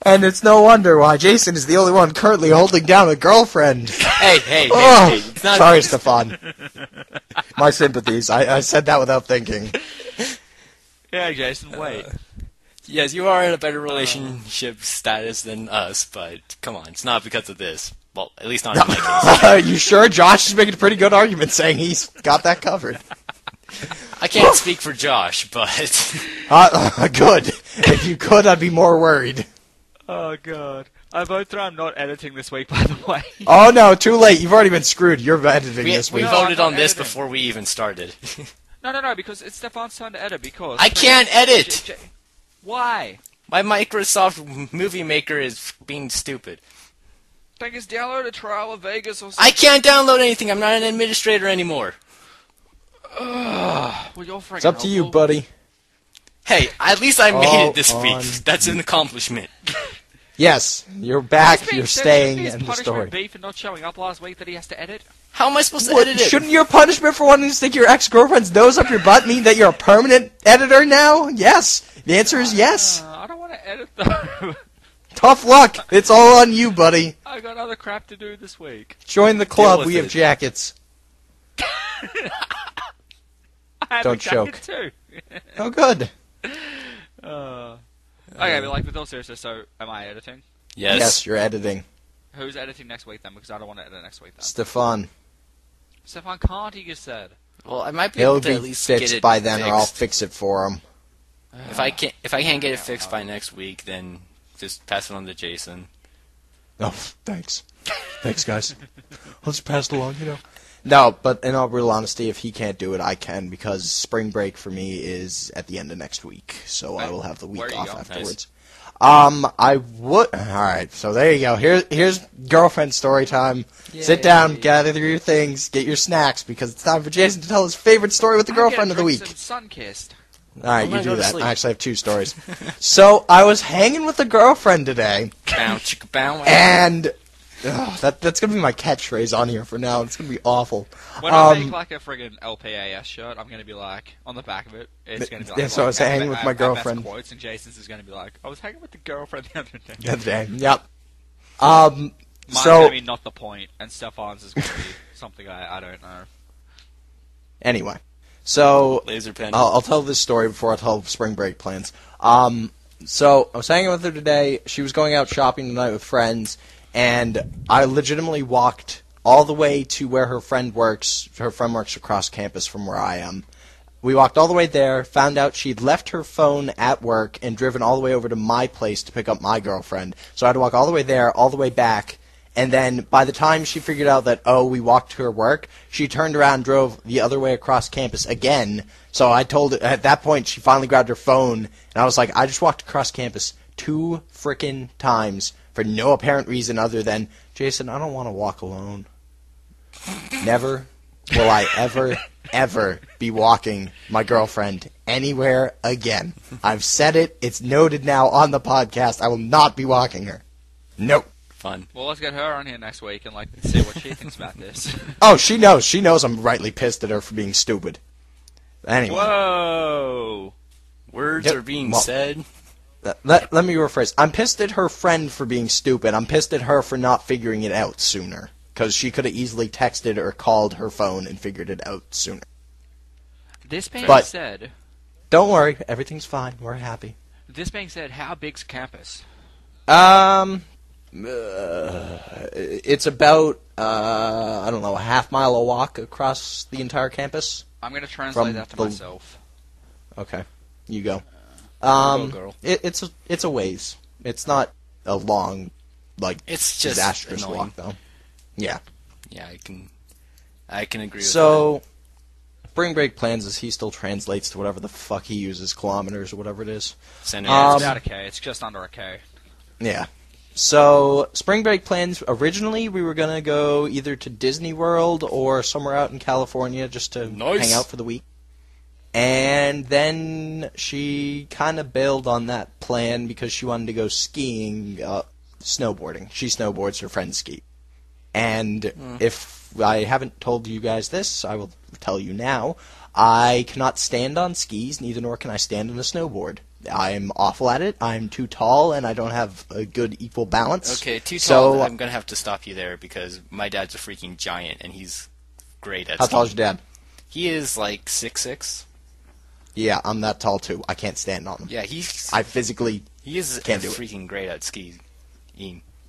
And it's no wonder why Jason is the only one currently holding down a girlfriend. Hey, Oh, it's not sorry, Stefan. My sympathies. I said that without thinking. Yeah, Jason, wait. Yes, you are in a better relationship status than us, but come on, it's not because of this. Well, at least not in my case. Are you sure? Josh is making a pretty good argument saying he's got that covered. I can't speak for Josh, but Good. If you could, I'd be more worried. Oh, God. I vote that I'm not editing this week, by the way. Oh, no, too late. You've already been screwed. You're editing we this week. No, voted I'm on not this editing. before we even started. No, because it's Stefan's turn to edit, because... I can't edit! Why? My Microsoft Movie Maker is being stupid. Think it's download a trial of Vegas or something. I can't download anything. I'm not an administrator anymore. Well, you're freaking It's up to you, helpful. buddy. Hey, at least I made it this on. week. That's an accomplishment. Yes, you're back. This being You're said, staying shouldn't his in the punishment story. be for not showing up last week that he has to edit? How am I supposed to What, edit it? shouldn't your punishment for wanting to stick your ex-girlfriend's nose up your butt mean that you're a permanent editor now? Yes. The answer is yes. I don't want to edit, though. Tough luck. It's all on you, buddy. I got other crap to do this week. Join the club. with We have it. jackets. I have Don't a jacket choke. too. Oh, good. Okay, but like with all seriousness, so am I editing? Yes, you're editing. Who's editing next week then? Because I don't want to edit next week then. Stefan. Stefan can't, he just said. Well, I might be He'll able to be at least get fixed it by then, or I'll fixed. fix it for him. If I can't get it fixed by next week, then just pass it on to Jason. Oh, thanks. Thanks, guys. I'll just pass it along, you know. No, but in all real honesty, if he can't do it, I can, because spring break for me is at the end of next week, so I will have the Where week are you off going? afterwards. I would. All right, so there you go. Here's girlfriend story time. Sit down, gather your things, get your snacks, because it's time for Jason to tell his favorite story with the girlfriend of the week. Sun-kissed. All right, I'm you gonna do go to that. sleep. I actually have two stories. So I was hanging with a girlfriend today, Bow, chicka, bow, wow. and that's gonna be my catchphrase on here for now. It's gonna be awful. When I make like a friggin' LPAS shirt, I'm gonna be like, on the back of it, it's gonna be like... Yeah, so I was hanging with my girlfriend. Quotes, and Jason's is gonna be like, I was hanging with the girlfriend the other day. The other day. Yep. Mine's So gonna be not the point, and Stefan's is gonna be something I don't know. anyway, so Laser pen. I'll tell this story before I tell spring break plans. So I was hanging with her today. She was going out shopping tonight with friends, and I legitimately walked all the way to where her friend works. Her friend works across campus from where I am. We walked all the way there, found out she'd left her phone at work, and driven all the way over to my place to pick up my girlfriend. So I had to walk all the way there, all the way back, and then by the time she figured out that, we walked to her work, she turned around and drove the other way across campus again. So I told her, at that point, she finally grabbed her phone, and I was like, I just walked across campus 2 frickin' times for no apparent reason other than, Jason, I don't want to walk alone. Never will I ever be walking my girlfriend anywhere again. I've said it. It's noted now on the podcast. I will not be walking her. Nope. Fun. Well, let's get her on here next week and like see what she thinks about this. Oh, she knows. She knows I'm rightly pissed at her for being stupid. Anyway. Whoa. Words Yep. are being Well- said. Let me rephrase. I'm pissed at her friend for being stupid. I'm pissed at her for not figuring it out sooner. Because she could have easily texted or called her phone and figured it out sooner. This being But- said, Don't worry. Everything's fine. We're happy. how big's campus? It's about, I don't know, a half mile a walk across the entire campus. I'm gonna translate From that to the- myself. Okay. You go. Go, girl. It's a ways. It's not a long, like, It's just disastrous annoying. walk, though. Yeah. Yeah, I can agree with So, spring break plans is he still translates to whatever the fuck he uses, kilometers or whatever it is. that. Send Yeah, it's Um, about a K. It's just under a K. Yeah. So, spring break plans, originally we were going to go either to Disney World or somewhere out in California just to Nice. hang out for the week. And then she kind of bailed on that plan because she wanted to go skiing, snowboarding. She snowboards, her friends ski. And if I haven't told you guys this, I will tell you now. I cannot stand on skis, neither nor can I stand on a snowboard. I'm awful at it. I'm too tall, and I don't have a good equal balance. Okay, too So, tall. I'm gonna have to stop you there because my dad's a freaking giant, and he's great at how tall is skiing. your dad? He is like 6'6". Yeah, I'm that tall too. I can't stand on them. Yeah, he I physically, is can't do it. freaking great at skiing.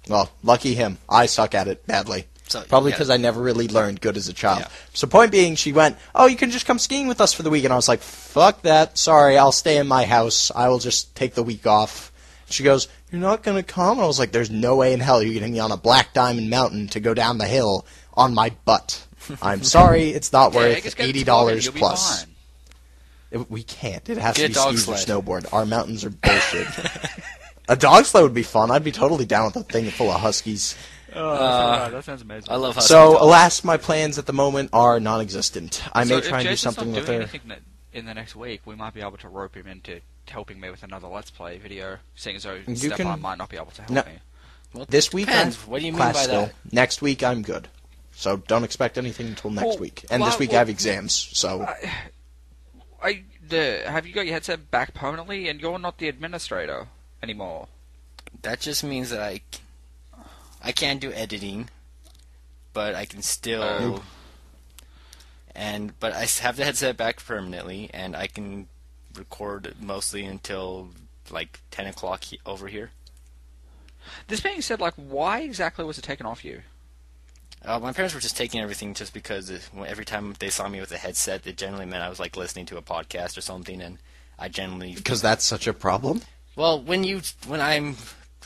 well, lucky him. I suck at it badly. So, Probably yeah. because I never really learned good as a child. Yeah. So point being, she went, oh, you can just come skiing with us for the week. And I was like, fuck that. Sorry, I'll stay in my house. I will just take the week off. She goes, you're not going to come? And I was like, there's no way in hell you're getting me on a Black Diamond Mountain to go down the hill on my butt. I'm sorry, it's not Yeah, worth just get a $80 toboggan, you'll be plus. fine. We can't. It has Get to a be dog skis or sled. snowboard. Our mountains are bullshit. A dog sled would be fun. I'd be totally down with a thing full of huskies. That sounds amazing. I love how So, alas, my plans at the moment are non-existent. I may try and do something with her. Anything in the next week, we might be able to rope him into helping me with another Let's Play video, seeing as though You Stefan can- might not be able to help No. me. Well, This week, depends. I'm What do you mean class by still. that? Next week, I'm good. So don't expect anything until next Well, week. And this week, I have exams. So Have you got your headset back permanently, and you're not the administrator anymore? That just means that I can't do editing, but I can still. Oh. But I have the headset back permanently, and I can record mostly until like 10 o'clock over here. This being said, like, why exactly was it taken off you? My parents were just taking everything just because every time they saw me with a headset, it generally meant I was like listening to a podcast or something, and I generally because that's such a problem. Well, when I'm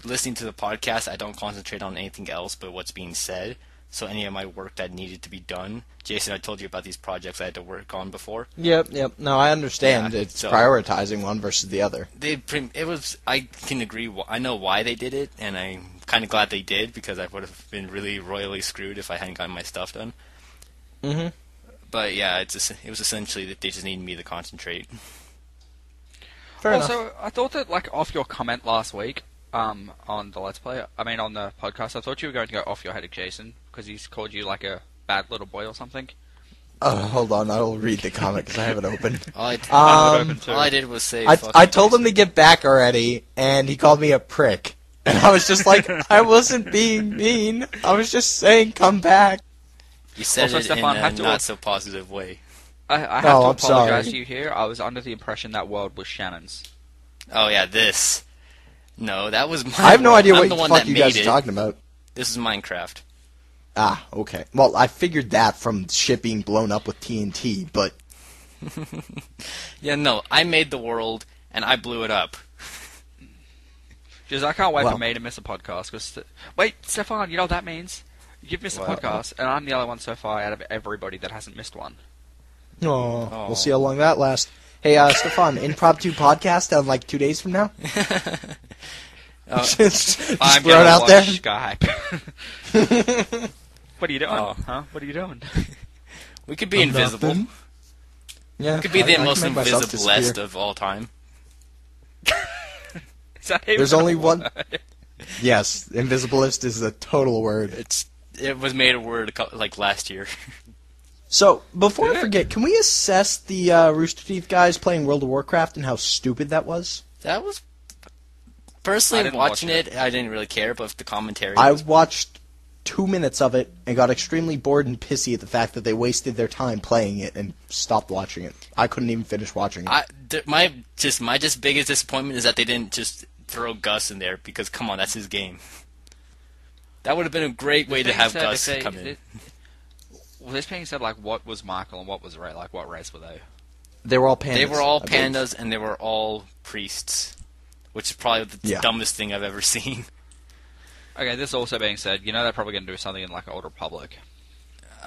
listening to the podcast, I don't concentrate on anything else but what's being said. So any of my work that needed to be done, Jason, I told you about these projects I had to work on before. Yep. No, I understand. Yeah, It's so- prioritizing one versus the other. I can agree. I know why they did it, and I'm kind of glad they did because I would have been really royally screwed if I hadn't gotten my stuff done. Mm-hmm. But yeah, it was essentially that they just needed me to concentrate. Fair enough. Also, I thought that, like, off your comment last week, on the Let's Play, on the podcast, I thought you were going to go off your head at Jason, because he's called you, like, a bad little boy or something. Hold on, I'll read the comment because I have it open. All I, I have it open too. all I did was say. I fucking told him Jason. to get back already, and he called me a prick. And I was just like, I wasn't being mean. I was just saying, come back. You said Also, it Stefan, in have a to- not so positive way. I have Oh, to I'm apologize sorry. to you here. I was under the impression that world was Shannon's. Oh yeah, this. No, that was my. I have no idea I'm what the the one fuck that you made guys it. are talking about. This is Minecraft. Ah, okay. Well, I figured that from shit being blown up with TNT, but Yeah, no, I made the world and I blew it up. Just, I can't wait Well- for me to miss a podcast. Wait, Stefan, you know what that means? You've missed a Well- podcast, and I'm the only one so far out of everybody that hasn't missed one. oh, we'll see how long that lasts. Hey, Stefan, impromptu podcast on like 2 days from now. Just I'm throw it gonna out watch there. Skype. What are you doing? Oh. Huh? What are you doing? We could be invisible. Nothing. Yeah, We could be the I can most make myself invisiblest disappear. of all time. Is that even There's a only one- word? Yes, invisibilist is a total word. It was made a word like last year. So, before I Yeah. forget, can we assess the Rooster Teeth guys playing World of Warcraft and how stupid that was? That was I personally didn't watch watching it. I didn't really care, but the commentary. I was- watched 2 minutes of it and got extremely bored and pissy at the fact that they wasted their time playing it and stopped watching it. I couldn't even finish watching it. My biggest disappointment is that they didn't just throw Gus in there because come on, that's his game. That would have been a great way to Being have said, Gus if they- come in. Well, this being said, like, what was Michael and what was Ray? Like, what race were they? They were all pandas. They were all I believe. pandas and they were all priests, which is probably the Yeah. dumbest thing I've ever seen. Okay, this also being said, you know they're probably going to do something in, like, Old Republic.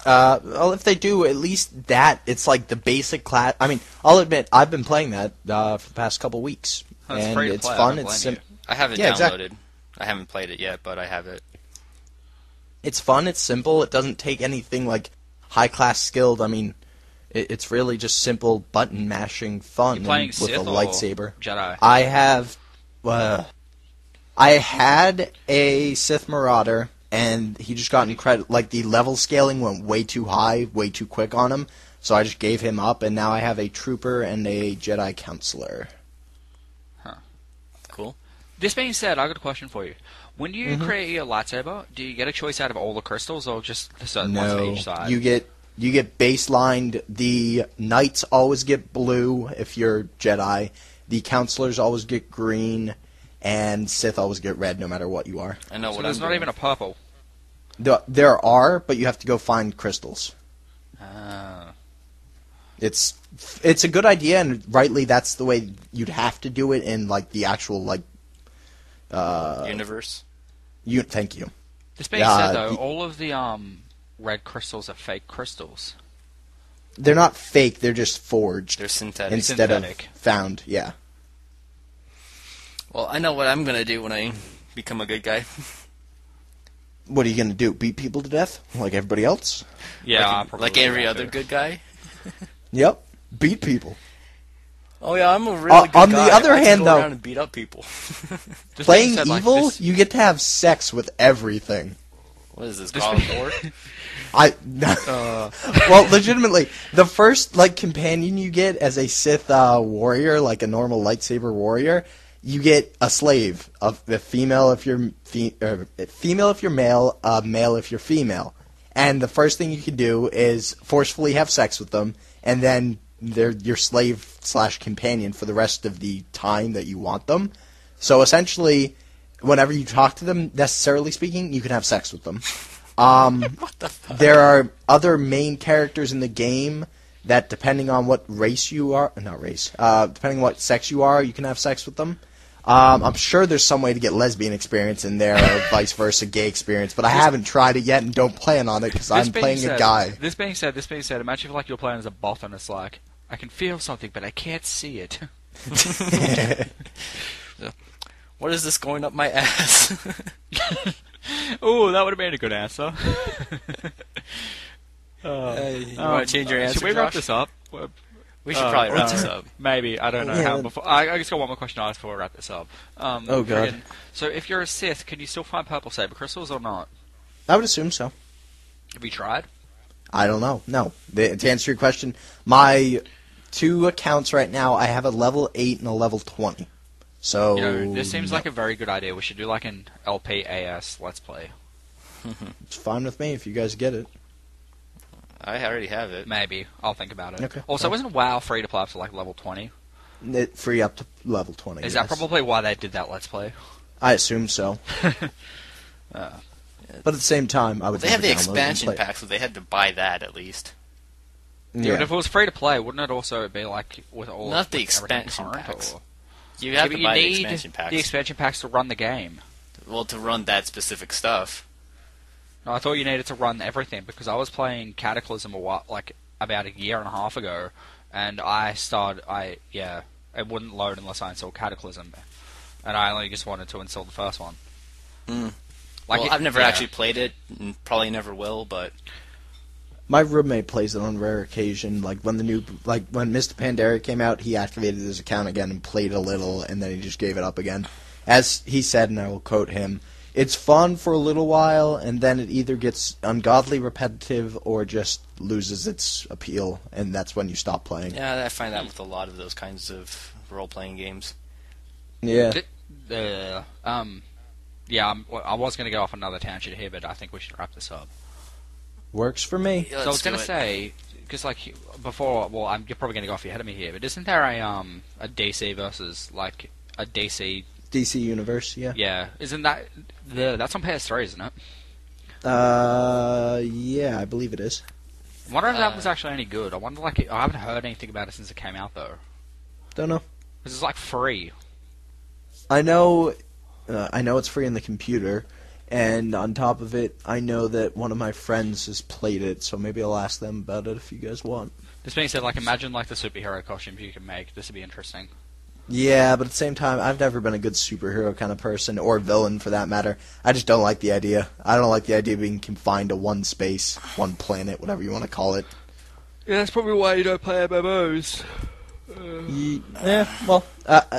Well, if they do, at least that, it's like the basic class. I mean, I'll admit, I've been playing that for the past couple weeks. It's and free to it's play, I fun. don't It's blame sim- you. I have it Yeah, downloaded I haven't played it yet, but I have it. It's fun. It's simple. It doesn't take anything like high class skilled. I mean, it's really just simple button mashing fun You playing with a Sith or lightsaber. Jedi? I have. I had a Sith Marauder, and he just got incredible. Like the level scaling went way too high, way too quick on him. So I just gave him up, and now I have a Trooper and a Jedi Counselor. Cool. This being said, I got a question for you. When you create your lightsaber, do you get a choice out of all the crystals, or just the certain ones for each side? You get baselined. The Knights always get blue if you're Jedi. The Counselors always get green, and Sith always get red, no matter what you are. I know So what there's I'm not doing. even a purple. There are, but you have to go find crystals. Ah. It's a good idea, and rightly, that's the way you'd have to do it in like the actual like. Universe. Thank you. This being said, though, all of the red crystals are fake crystals. They're not fake. They're just forged They're synthetic. instead synthetic. of found. Yeah. Well, I know what I'm gonna do when I become a good guy. What are you gonna do? Beat people to death like everybody else? Yeah, I like, probably like every will other too. good guy. Yep. Beat people. Oh yeah, I'm a really good on guy. the other I can hand, go though- around and beat up people. This Playing being said, like, evil, this- you get to have sex with everything. What is this? This God be- of War? Well, legitimately, the first like companion you get as a Sith warrior, like a normal lightsaber warrior, you get a slave, a female if you're female if you're male, male if you're female, and the first thing you can do is forcefully have sex with them, and then they're your slave / companion for the rest of the time that you want them. So essentially, whenever you talk to them, necessarily speaking, you can have sex with them. What the fuck? There are other main characters in the game that, depending on what race you are, depending on what sex you are, you can have sex with them. I'm sure there's some way to get lesbian experience in there, or vice versa, gay experience, but I haven't tried it yet and don't plan on it because I'm playing a guy. This being said, imagine if like you're playing as a both and it's like, I can feel something, but I can't see it. What is this going up my ass? Ooh, that would have been a good answer. You want to change your answer, Should we wrap Josh? this up? We should probably wrap this up. Maybe. I don't know Yeah. how. Before I just got one more question to ask before we wrap this up. Oh, God. So if you're a Sith, can you still find purple saber crystals or not? I would assume so. Have you tried? I don't know. No. To answer your question, my 2 accounts right now, I have a level 8 and a level 20. So You know, this seems no. like a very good idea. We should do like an LPAS Let's Play. It's fine with me if you guys get it. I already have it. Maybe. I'll think about it. Okay. Also, isn't WoW free to play up to like level 20? It free up to level 20. Is yes. that probably why they did that Let's Play? I assume so. But at the same time, I would. They have the never download it and expansion play it. pack, so they had to buy that at least. Yeah. But if it was free to play, wouldn't it also be like with all Not the with everything expansion current, packs. or- You Yeah, have but to you buy the need expansion packs. the expansion packs to run the game. Well, to run that specific stuff. No, I thought you needed to run everything because I was playing Cataclysm about a year and a half ago, and it wouldn't load unless I installed Cataclysm, and I only just wanted to install the first one. Mm. Like Well, it- I've never yeah. actually played it, and probably never will, but My roommate plays it on rare occasion. Like when when Mr. Pandaria came out, he activated his account again and played a little, and then he just gave it up again. As he said, and I will quote him, "It's fun for a little while, and then it either gets ungodly repetitive or just loses its appeal, and that's when you stop playing." yeah, I find that with a lot of those kinds of role-playing games. Yeah. I was going to go off another tangent here, but I think we should wrap this up. Works for me. Yeah, So I was let's do going to it. say, because like before, you're probably going to go off ahead of me here, but isn't there a DC versus like a DC? DC Universe, yeah. Yeah, isn't that that's on PS3, isn't it? Yeah, I believe it is. I wonder if that was actually any good. I wonder, like, I haven't heard anything about it since it came out though. Don't know. Because it's like free. I know it's free on the computer, and on top of it, I know that one of my friends has played it, so maybe I'll ask them about it if you guys want. This being said, like, imagine like the superhero costumes you can make. This would be interesting. Yeah, but at the same time, I've never been a good superhero kind of person, or villain for that matter. I just don't like the idea. I don't like the idea of being confined to one space, one planet, whatever you want to call it. Yeah, that's probably why you don't play MMOs.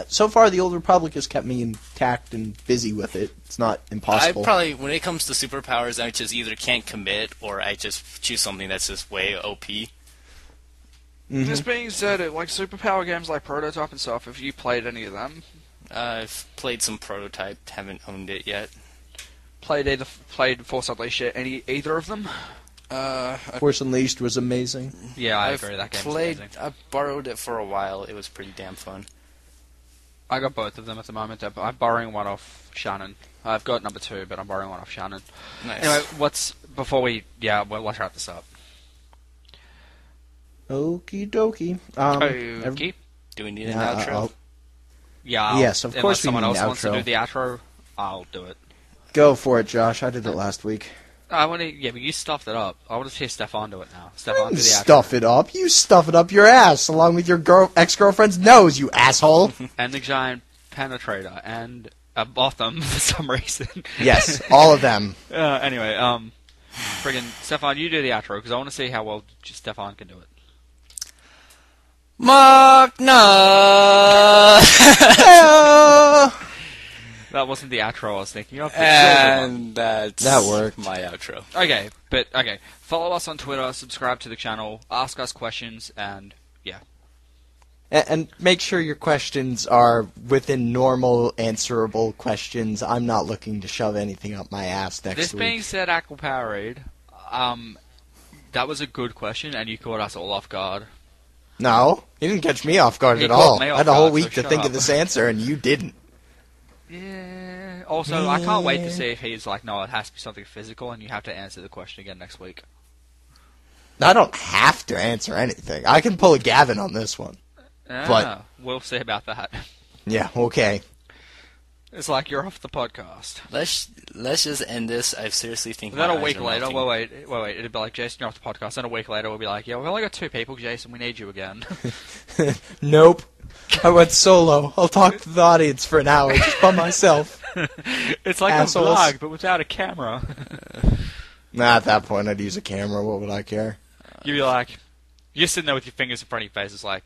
So far the Old Republic has kept me intact and busy with it. It's not impossible. I probably, when it comes to superpowers, I just either can't commit or I just choose something that's just way OP. This being said, like superpower games like Prototype and stuff, have you played any of them? I've played some Prototype, haven't owned it yet. Played Force Unleashed yet? Either of them? Force Unleashed was amazing. Yeah, I agree. That game's amazing. I borrowed it for a while. It was pretty damn fun. I got both of them at the moment. I'm borrowing one off Shannon. I've got number 2, but I'm borrowing one off Shannon. Nice. Anyway, let's wrap this up. Okie dokie. Okay. Do we need an outro? Yeah. Yes, of course we someone need else an wants to outro. do the outro, I'll do it. Go for it, Josh. I did it last week. But you stuffed it up. I want to hear Stefan do it now. Stefan, do the outro. Stuff it up. You stuff it up your ass, along with your ex-girlfriend's nose, you asshole. And the giant penetrator, and a bottom for some reason. Yes, all of them. Anyway, friggin' Stefan, you do the outro, because I want to see how well Stefan can do it. Mark no. That wasn't the outro I was thinking of. And that worked. my outro. Okay. Follow us on Twitter, subscribe to the channel, ask us questions, and yeah. And make sure your questions are within normal, answerable questions. I'm not looking to shove anything up my ass next This week. being said, Aqua Powerade, that was a good question, and you caught us all off guard. No, you didn't catch me off guard He at caught all. me I off had a whole guard, week so to shut think up. of this answer, and you didn't. Yeah. Also, I can't wait to see if he's like, no, it has to be something physical, and you have to answer the question again next week. I don't have to answer anything. I can pull a Gavin on this one. But- We'll see about that. Yeah, okay. It's like you're off the podcast. Let's just end this. I seriously think. Then my a eyes week are later, melting. wait, it'd be like, Jason, you're off the podcast. Then a week later, we'll be like, yeah, we've only got 2 people, Jason, we need you again. Nope. I went solo. I'll talk to the audience for an hour just by myself. It's like Assholes. a vlog, but without a camera. Nah, at that point, I'd use a camera. What would I care? You'd be like, you're sitting there with your fingers in front of your face, it's like,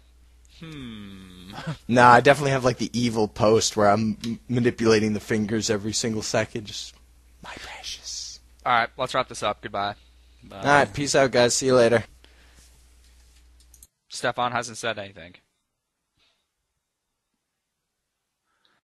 Nah, I definitely have like the evil post where I'm manipulating the fingers every single second. Just, my precious. Alright, let's wrap this up. Goodbye. Bye. Alright, peace out, guys. See you later. Stefan hasn't said anything.